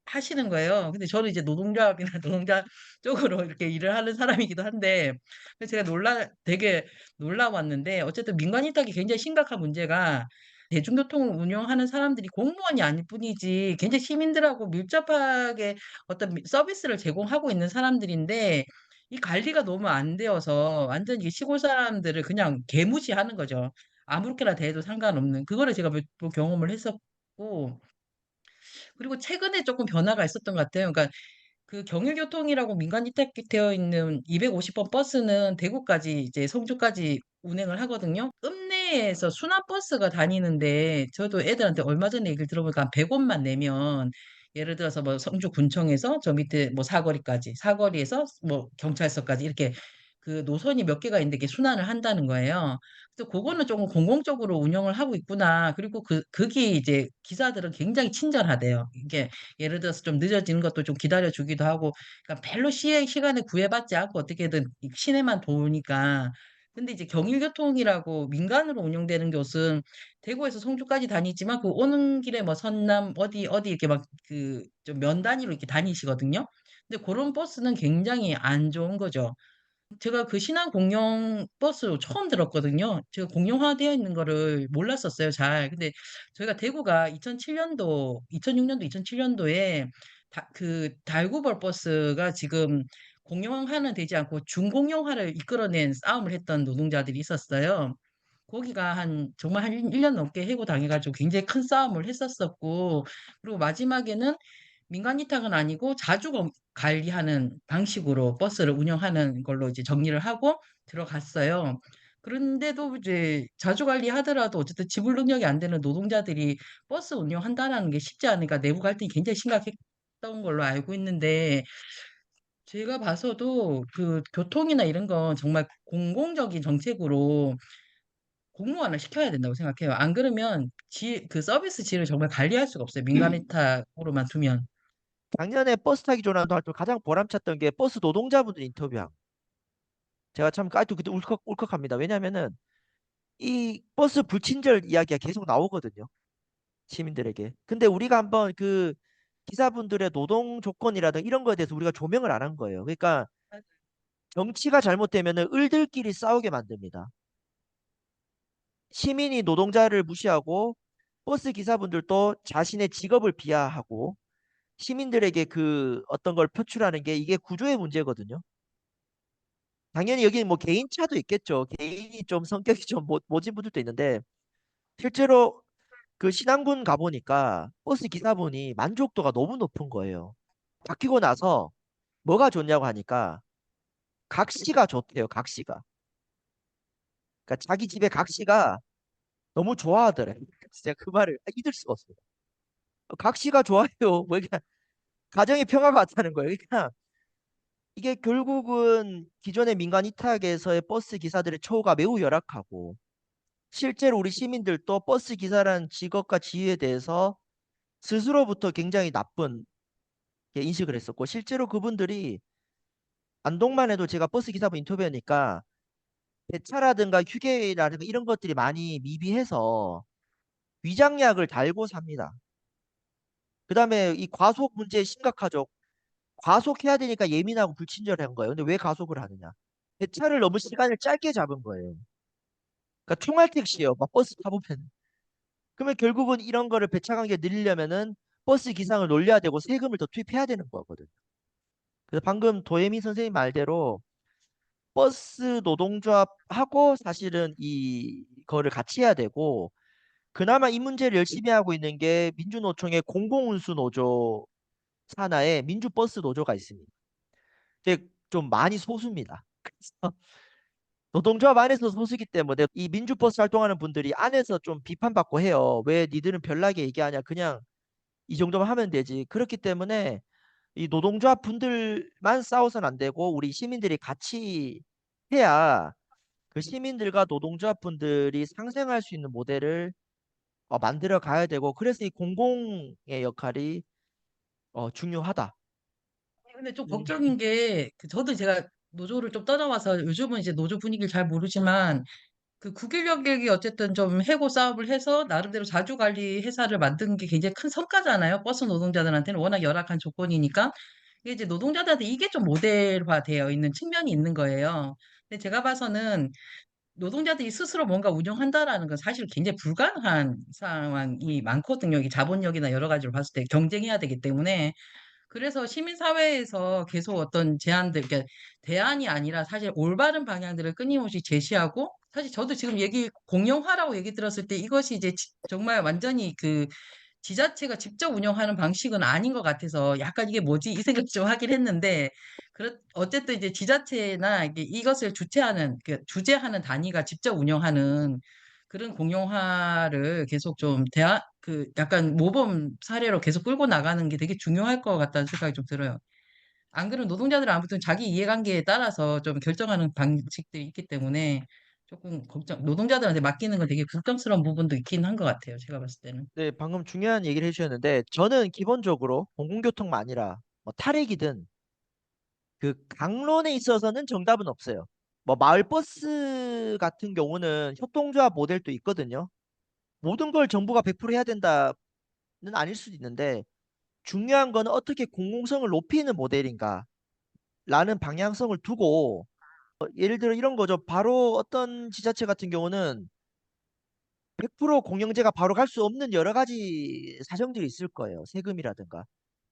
하시는 거예요. 근데 저는 이제 노동조합이나 노동자 쪽으로 이렇게 일을 하는 사람이기도 한데, 그래서 제가 되게 놀라웠는데, 어쨌든 민간 위탁이 굉장히 심각한 문제가 대중교통을 운영하는 사람들이 공무원이 아닐 뿐이지, 굉장히 시민들하고 밀접하게 어떤 서비스를 제공하고 있는 사람들인데, 이 관리가 너무 안 되어서 완전 히 시골 사람들을 그냥 개무시하는 거죠. 아무렇게나 대해도 상관없는. 그거를 제가 몇 경험을 했었고, 그리고 최근에 조금 변화가 있었던 것 같아요. 그러니까 그 경일교통이라고 민간 위탁되어 있는 250번 버스는 대구까지 이제 성주까지 운행을 하거든요. 읍내에서 순환버스가 다니는데 저도 애들한테 얼마 전에 얘기를 들어보니까 한 100원만 내면 예를 들어서 뭐 성주 군청에서 저 밑에 뭐 사거리까지, 사거리에서 뭐 경찰서까지 이렇게 그 노선이 몇 개가 있는데 이게 순환을 한다는 거예요. 그래서 그거는 조금 공공적으로 운영을 하고 있구나. 그리고 그게 이제 기사들은 굉장히 친절하대요. 이게 예를 들어서 좀 늦어지는 것도 좀 기다려주기도 하고, 그러니까 별로 시간을 구애받지 않고 어떻게든 이 시내만 도니까. 근데 이제 경일교통이라고 민간으로 운영되는 곳은 대구에서 송주까지 다니지만 그 오는 길에 뭐 선남 어디 이렇게 막 그 좀 면 단위로 이렇게 다니시거든요. 근데 그런 버스는 굉장히 안 좋은 거죠. 제가 그 신안 공영 버스 처음 들었거든요. 제가 공영화되어 있는 거를 몰랐었어요, 잘. 근데 저희가 대구가 2007년도, 2006년도, 2007년도에 그 달구벌 버스가 지금 공영화는 되지 않고 준공영화를 이끌어낸 싸움을 했던 노동자들이 있었어요. 거기가 정말 한 1년 넘게 해고당해가지고 굉장히 큰 싸움을 했었었고, 그리고 마지막에는 민간 위탁은 아니고 자주금 관리하는 방식으로 버스를 운영하는 걸로 이제 정리를 하고 들어갔어요. 그런데도 이제 자주 관리하더라도 어쨌든 지불 능력이 안 되는 노동자들이 버스 운영한다는 게 쉽지 않으니까 내부 갈등이 굉장히 심각했던 걸로 알고 있는데 제가 봐서도 그 교통이나 이런 건 정말 공공적인 정책으로 공무원을 시켜야 된다고 생각해요. 안 그러면 그 서비스 질을 정말 관리할 수가 없어요. 민간 위탁으로만 두면. 작년에 버스 타기 조난도 활동 가장 보람찼던 게 버스 노동자분들 인터뷰함. 제가 참 아직도 그때 울컥합니다. 왜냐면은 이 버스 불친절 이야기가 계속 나오거든요. 시민들에게. 근데 우리가 한번 그 기사분들의 노동 조건이라든 이런 거에 대해서 우리가 조명을 안 한 거예요. 그러니까 정치가 잘못되면은 을들끼리 싸우게 만듭니다. 시민이 노동자를 무시하고 버스 기사분들도 자신의 직업을 비하하고 시민들에게 그 어떤 걸 표출하는 게 이게 구조의 문제거든요. 당연히 여기 뭐 개인 차도 있겠죠. 개인이 좀 성격이 좀 모진 분들도 있는데 실제로 그 신안군 가보니까 버스 기사분이 만족도가 너무 높은 거예요. 바뀌고 나서 뭐가 좋냐고 하니까 각시가 좋대요. 각시가. 그러니까 자기 집에 각시가 너무 좋아하더래. 진짜 그 말을 잊을 수가 없어요. 각시가 좋아요. 뭐 그냥 가정의 평화가 왔다는 거예요. 그러니까 이게 결국은 기존의 민간 위탁에서의 버스 기사들의 처우가 매우 열악하고 실제로 우리 시민들도 버스 기사라는 직업과 지위에 대해서 스스로부터 굉장히 나쁜 인식을 했었고 실제로 그분들이 안동만 해도 제가 버스 기사분 인터뷰하니까 배차라든가 휴게라든가 이런 것들이 많이 미비해서 위장약을 달고 삽니다. 그다음에 이 과속 문제 심각하죠. 과속해야 되니까 예민하고 불친절한 거예요. 근데 왜 과속을 하느냐? 배차를 너무 시간을 짧게 잡은 거예요. 그러니까 총알 택시예요. 막 버스 타보면. 그러면 결국은 이런 거를 배차 간격 늘리려면은 버스 기상을 놀려야 되고 세금을 더 투입해야 되는 거거든요. 그래서 방금 도예미 선생님 말대로 버스 노동조합하고 사실은 이거를 같이 해야 되고, 그나마 이 문제를 열심히 하고 있는 게 민주노총의 공공운수 노조 산하에 민주버스 노조가 있습니다. 이게 좀 많이 소수입니다. 그래서 노동조합 안에서 소수기 때문에 이 민주버스 활동하는 분들이 안에서 좀 비판받고 해요. 왜 니들은 별나게 얘기하냐? 그냥 이 정도만 하면 되지. 그렇기 때문에 이 노동조합 분들만 싸워서는 안 되고 우리 시민들이 같이 해야 그 시민들과 노동조합 분들이 상생할 수 있는 모델을 만들어 가야 되고, 그래서 이 공공의 역할이 중요하다. 근데 좀 음, 걱정인 게, 저도 제가 노조를 좀 떠나와서 요즘은 이제 노조 분위기를 잘 모르지만, 그 국일연객이 어쨌든 좀 해고 사업을 해서 나름대로 자주관리 회사를 만든 게 굉장히 큰 성과잖아요. 버스 노동자들한테는 워낙 열악한 조건이니까. 이게 이제 노동자들한테 이게 좀 모델화되어 있는 측면이 있는 거예요. 근데 제가 봐서는 노동자들이 스스로 뭔가 운영한다라는 건 사실 굉장히 불가능한 상황이 많거든요. 이 자본력이나 여러 가지로 봤을 때 경쟁해야 되기 때문에. 그래서 시민사회에서 계속 어떤 제안들, 그러니까 대안이 아니라 사실 올바른 방향들을 끊임없이 제시하고, 사실 저도 지금 공영화라고 얘기 들었을 때 이것이 이제 정말 완전히 그 지자체가 직접 운영하는 방식은 아닌 것 같아서 약간 이게 뭐지? 이 생각 좀 하긴 했는데, 어쨌든 이제 지자체나 이것을 주재하는 단위가 직접 운영하는 그런 공영화를 계속 좀 약간 모범 사례로 계속 끌고 나가는 게 되게 중요할 것 같다는 생각이 좀 들어요. 안 그러면 노동자들은 아무튼 자기 이해관계에 따라서 좀 결정하는 방식들이 있기 때문에 조금 노동자들한테 맡기는 건 되게 걱정스러운 부분도 있긴 한 것 같아요. 제가 봤을 때는. 네, 방금 중요한 얘기를 해주셨는데, 저는 기본적으로 공공교통만 아니라 뭐 탈핵이든 그 강론에 있어서는 정답은 없어요. 뭐 마을버스 같은 경우는 협동조합 모델도 있거든요. 모든 걸 정부가 100% 해야 된다는 아닐 수도 있는데, 중요한 거는 어떻게 공공성을 높이는 모델인가 라는 방향성을 두고, 예를 들어 이런 거죠. 바로 어떤 지자체 같은 경우는 100% 공영제가 바로 갈 수 없는 여러 가지 사정들이 있을 거예요. 세금이라든가.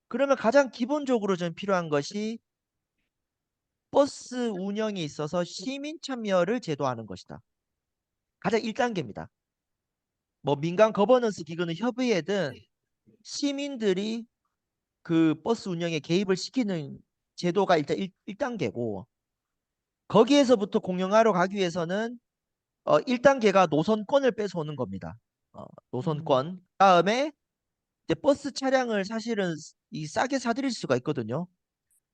그러면 가장 기본적으로 좀 필요한 것이 버스 운영에 있어서 시민 참여를 제도하는 것이다. 가장 1단계입니다. 뭐 민간 거버넌스 기구는 협의회든 시민들이 그 버스 운영에 개입을 시키는 제도가 일단 1단계고, 거기에서부터 공영화로 가기 위해서는 1단계가 노선권을 뺏어오는 겁니다. 음, 노선권. 다음에 이제 버스 차량을 사실은 싸게 사들일 수가 있거든요.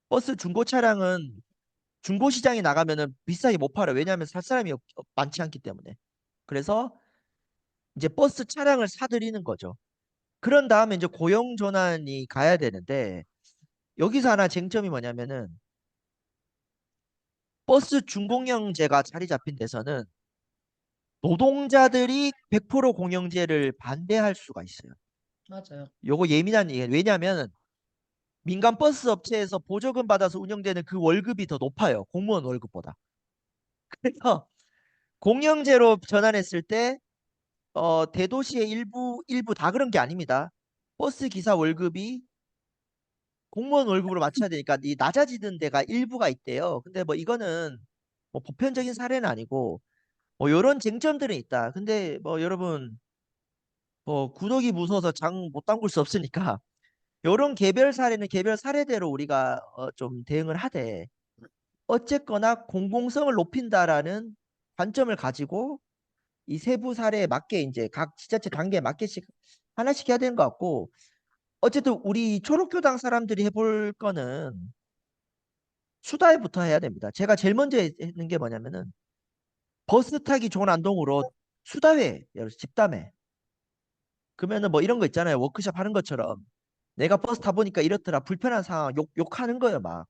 버스 중고 차량은 중고 시장에 나가면은 비싸게 못 팔아요. 왜냐하면 살 사람이 많지 않기 때문에. 그래서 이제 버스 차량을 사들이는 거죠. 그런 다음에 이제 고용 전환이 가야 되는데, 여기서 하나 쟁점이 뭐냐면은 버스 준공영제가 자리 잡힌 데서는 노동자들이 100% 공영제를 반대할 수가 있어요. 맞아요. 요거 예민한 얘기예요. 왜냐하면 민간 버스 업체에서 보조금 받아서 운영되는 그 월급이 더 높아요. 공무원 월급보다. 그래서 공영제로 전환했을 때 대도시의 일부 다 그런 게 아닙니다. 버스 기사 월급이 공무원 월급으로 맞춰야 되니까 이 낮아지는 데가 일부가 있대요. 근데 뭐 이거는 뭐 보편적인 사례는 아니고 뭐 이런 쟁점들은 있다. 근데 뭐 여러분, 뭐 구더기 무서워서 장 못 담글 수 없으니까 이런 개별 사례는 개별 사례대로 우리가 좀 대응을 하되, 어쨌거나 공공성을 높인다라는 관점을 가지고 이 세부 사례에 맞게 이제 각 지자체 단계에 맞게씩 하나씩 해야 되는 것 같고, 어쨌든 우리 초록교당 사람들이 해볼 거는 수다에부터 해야 됩니다. 제가 제일 먼저 했는 게 뭐냐면은 버스 타기 좋은 안동으로 수다회, 집담회. 그러면은 뭐 이런 거 있잖아요. 워크숍 하는 것처럼 내가 버스 타보니까 이렇더라. 불편한 상황 욕하는 거예요, 막.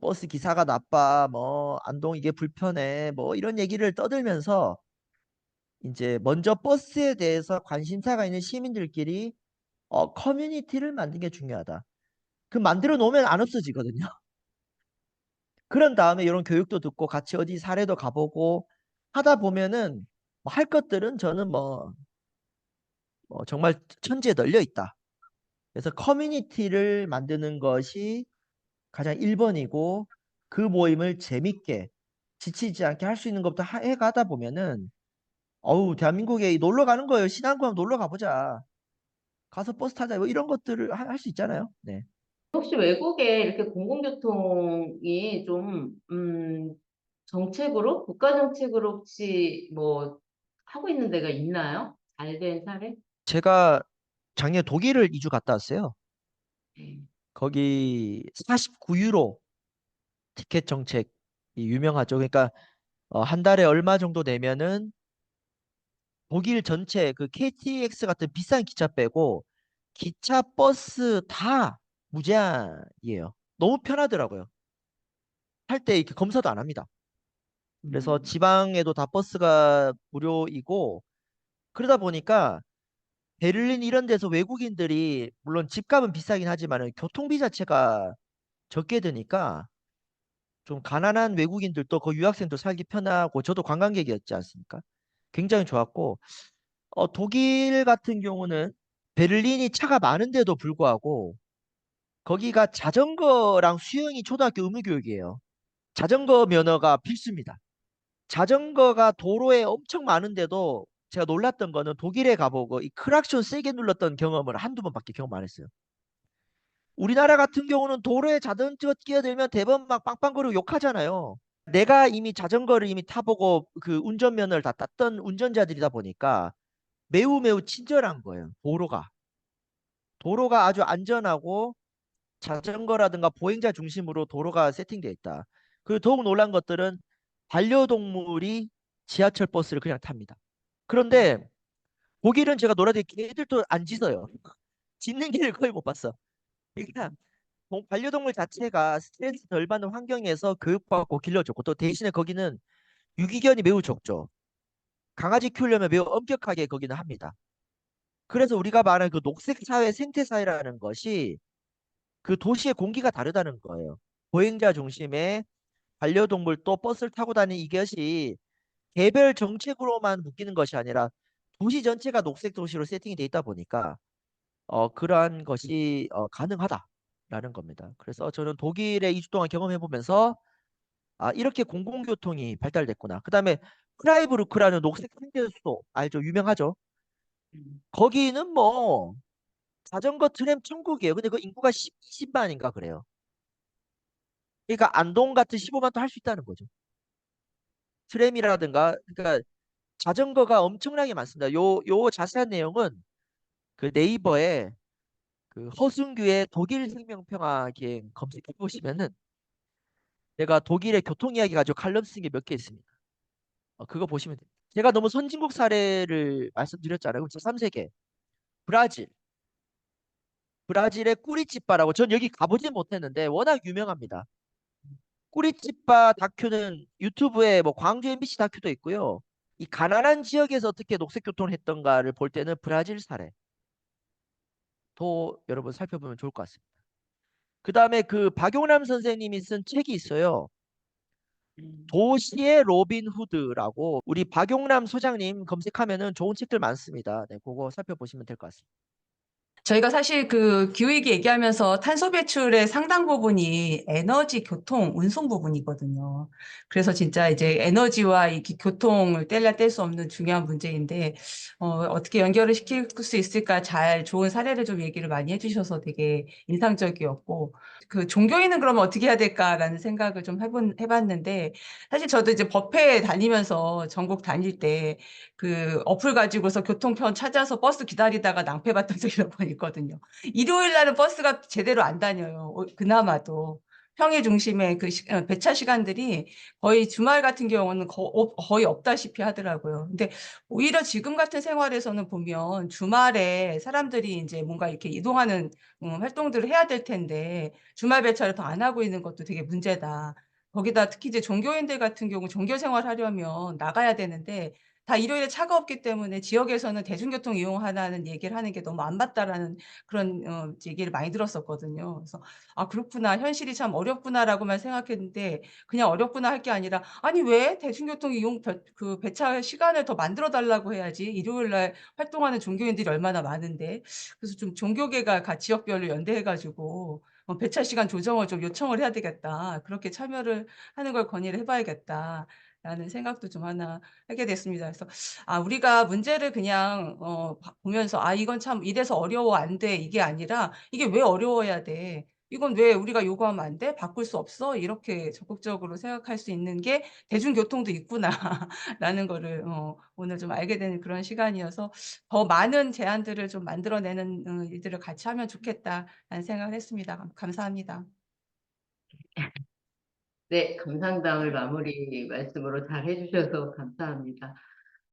버스 기사가 나빠, 뭐 안동 이게 불편해, 뭐 이런 얘기를 떠들면서 이제 먼저 버스에 대해서 관심사가 있는 시민들끼리 커뮤니티를 만드는 게 중요하다. 그 만들어 놓으면 안 없어지거든요. 그런 다음에 이런 교육도 듣고 같이 어디 사례도 가보고 하다 보면은 뭐할 것들은 저는 뭐 정말 천지에 널려 있다. 그래서 커뮤니티를 만드는 것이 가장 1번이고, 그 모임을 재밌게 지치지 않게 할 수 있는 것부터 해가다 보면은 어우 대한민국에 놀러 가는 거예요. 신안군 놀러 가보자. 가서 버스 타자 뭐 이런 것들을 할 수 있잖아요. 네. 혹시 외국에 이렇게 공공교통이 좀, 정책으로, 국가 정책으로 혹시 뭐 하고 있는 데가 있나요? 잘 된 사례? 제가 작년 독일을 2주 갔다 왔어요. 네. 거기 49유로 티켓 정책이 유명하죠. 그러니까 한 달에 얼마 정도 내면은 독일 전체 그 KTX 같은 비싼 기차 빼고 기차, 버스 다 무제한이에요. 너무 편하더라고요. 탈 때 이렇게 검사도 안 합니다. 그래서 음, 지방에도 다 버스가 무료이고 그러다 보니까 베를린 이런 데서 외국인들이 물론 집값은 비싸긴 하지만 교통비 자체가 적게 드니까 좀 가난한 외국인들도 그 유학생도 살기 편하고 저도 관광객이었지 않습니까? 굉장히 좋았고 독일 같은 경우는 베를린이 차가 많은데도 불구하고 거기가 자전거랑 수영이 초등학교 의무 교육이에요. 자전거 면허가 필수입니다. 자전거가 도로에 엄청 많은데도 제가 놀랐던 거는 독일에 가보고 이 크락션 세게 눌렀던 경험을 한두 번밖에 경험 안 했어요. 우리나라 같은 경우는 도로에 자전거 끼어들면 대부분 막 빵빵거리고 욕하잖아요. 내가 이미 자전거를 이미 타보고 그 운전면허를 다 땄던 운전자들이다 보니까 매우 매우 친절한 거예요. 도로가 아주 안전하고 자전거라든가 보행자 중심으로 도로가 세팅되어 있다. 그리고 더욱 놀란 것들은 반려동물이 지하철 버스를 그냥 탑니다. 그런데 음, 독일은 제가 놀아도 걔들도 안 짖어요. 짖는 개를 거의 못 봤어. 그러니까 반려동물 자체가 스트레스 덜 받는 환경에서 교육받고 길러줬고 또 대신에 거기는 유기견이 매우 적죠. 강아지 키우려면 매우 엄격하게 거기는 합니다. 그래서 우리가 말하는 그 녹색 사회, 생태 사회라는 것이 그 도시의 공기가 다르다는 거예요. 보행자 중심의 반려동물 또 버스를 타고 다니는 이것이 개별 정책으로만 묶이는 것이 아니라 도시 전체가 녹색 도시로 세팅이 돼 있다 보니까 그러한 것이 가능하다라는 겁니다. 그래서 저는 독일에 2주 동안 경험해 보면서 이렇게 공공교통이 발달됐구나. 그다음에 프라이부르크라는 녹색 생태수도 알죠? 유명하죠? 음, 거기는 뭐 자전거 트램 천국이에요. 근데 그 인구가 20만인가 그래요. 그러니까 안동 같은 15만도 할 수 있다는 거죠. 트램이라든가 그러니까 자전거가 엄청나게 많습니다. 요 자세한 내용은 그 네이버에 그 허승규의 독일 생명평화 기행 검색해 보시면은 제가 독일의 교통 이야기 가지고 칼럼 쓴 게 몇 개 있습니다. 그거 보시면 돼요. 제가 너무 선진국 사례를 말씀드렸잖아요. 그럼 제3세계 브라질. 브라질의 꾸리찌빠라고 전 여기 가보진 못했는데 워낙 유명합니다. 꾸리찌빠 다큐는 유튜브에 뭐 광주 MBC 다큐도 있고요. 이 가난한 지역에서 어떻게 녹색 교통을 했던가를 볼 때는 브라질 사례도 여러분 살펴보면 좋을 것 같습니다. 그 다음에 그 박용남 선생님이 쓴 책이 있어요. 음. 도시의 로빈 후드라고 우리 박용남 소장님 검색하면은 좋은 책들 많습니다. 네, 그거 살펴보시면 될 것 같습니다. 저희가 사실 그 기후위기 얘기하면서 탄소 배출의 상당 부분이 에너지, 교통, 운송 부분이거든요. 그래서 진짜 이제 에너지와 이 교통을 뗄래야 뗄 수 없는 중요한 문제인데, 어떻게 연결을 시킬 수 있을까 잘 좋은 사례를 좀 얘기를 많이 해주셔서 되게 인상적이었고, 그 종교인은 그러면 어떻게 해야 될까라는 생각을 좀 해봤는데, 사실 저도 이제 법회 다니면서 전국 다닐 때 그 어플 가지고서 교통편 찾아서 버스 기다리다가 낭패 봤던 적이 몇 번 있거든요. 일요일 날은 버스가 제대로 안 다녀요. 그나마도. 평일 중심의 그 배차 시간들이 거의 주말 같은 경우는 거의 없다시피 하더라고요. 근데 오히려 지금 같은 생활에서는 보면 주말에 사람들이 이제 뭔가 이렇게 이동하는 활동들을 해야 될 텐데 주말 배차를 더 안 하고 있는 것도 되게 문제다. 거기다 특히 이제 종교인들 같은 경우 종교 생활 하려면 나가야 되는데 다 일요일에 차가 없기 때문에 지역에서는 대중교통 이용하라는 얘기를 하는 게 너무 안 맞다라는 그런 얘기를 많이 들었었거든요. 그래서 '아 그렇구나. 현실이 참 어렵구나.'라고만 생각했는데 그냥 어렵구나 할 게 아니라 '아니 왜 대중교통 이용 그 배차 시간을 더 만들어 달라고 해야지. 일요일 날 활동하는 종교인들이 얼마나 많은데.' 그래서 좀 종교계가 지역별로 연대해 가지고 배차 시간 조정을 좀 요청을 해야 되겠다. 그렇게 참여를 하는 걸 건의를 해 봐야겠다라는 생각도 좀 하나 하게 됐습니다. 그래서 우리가 문제를 그냥 보면서 '아 이건 참 이래서 어려워. 안 돼.' 이게 아니라 '이게 왜 어려워야 돼? 이건 왜 우리가 요구하면 안 돼? 바꿀 수 없어?' 이렇게 적극적으로 생각할 수 있는 게 '대중교통도 있구나.'라는 거를 오늘 좀 알게 되는 그런 시간이어서 '더 많은 제안들을 좀 만들어내는 일들을 같이 하면 좋겠다.'라는 생각을 했습니다. 감사합니다. 네, 감상담을 마무리 말씀으로 잘 해주셔서 감사합니다.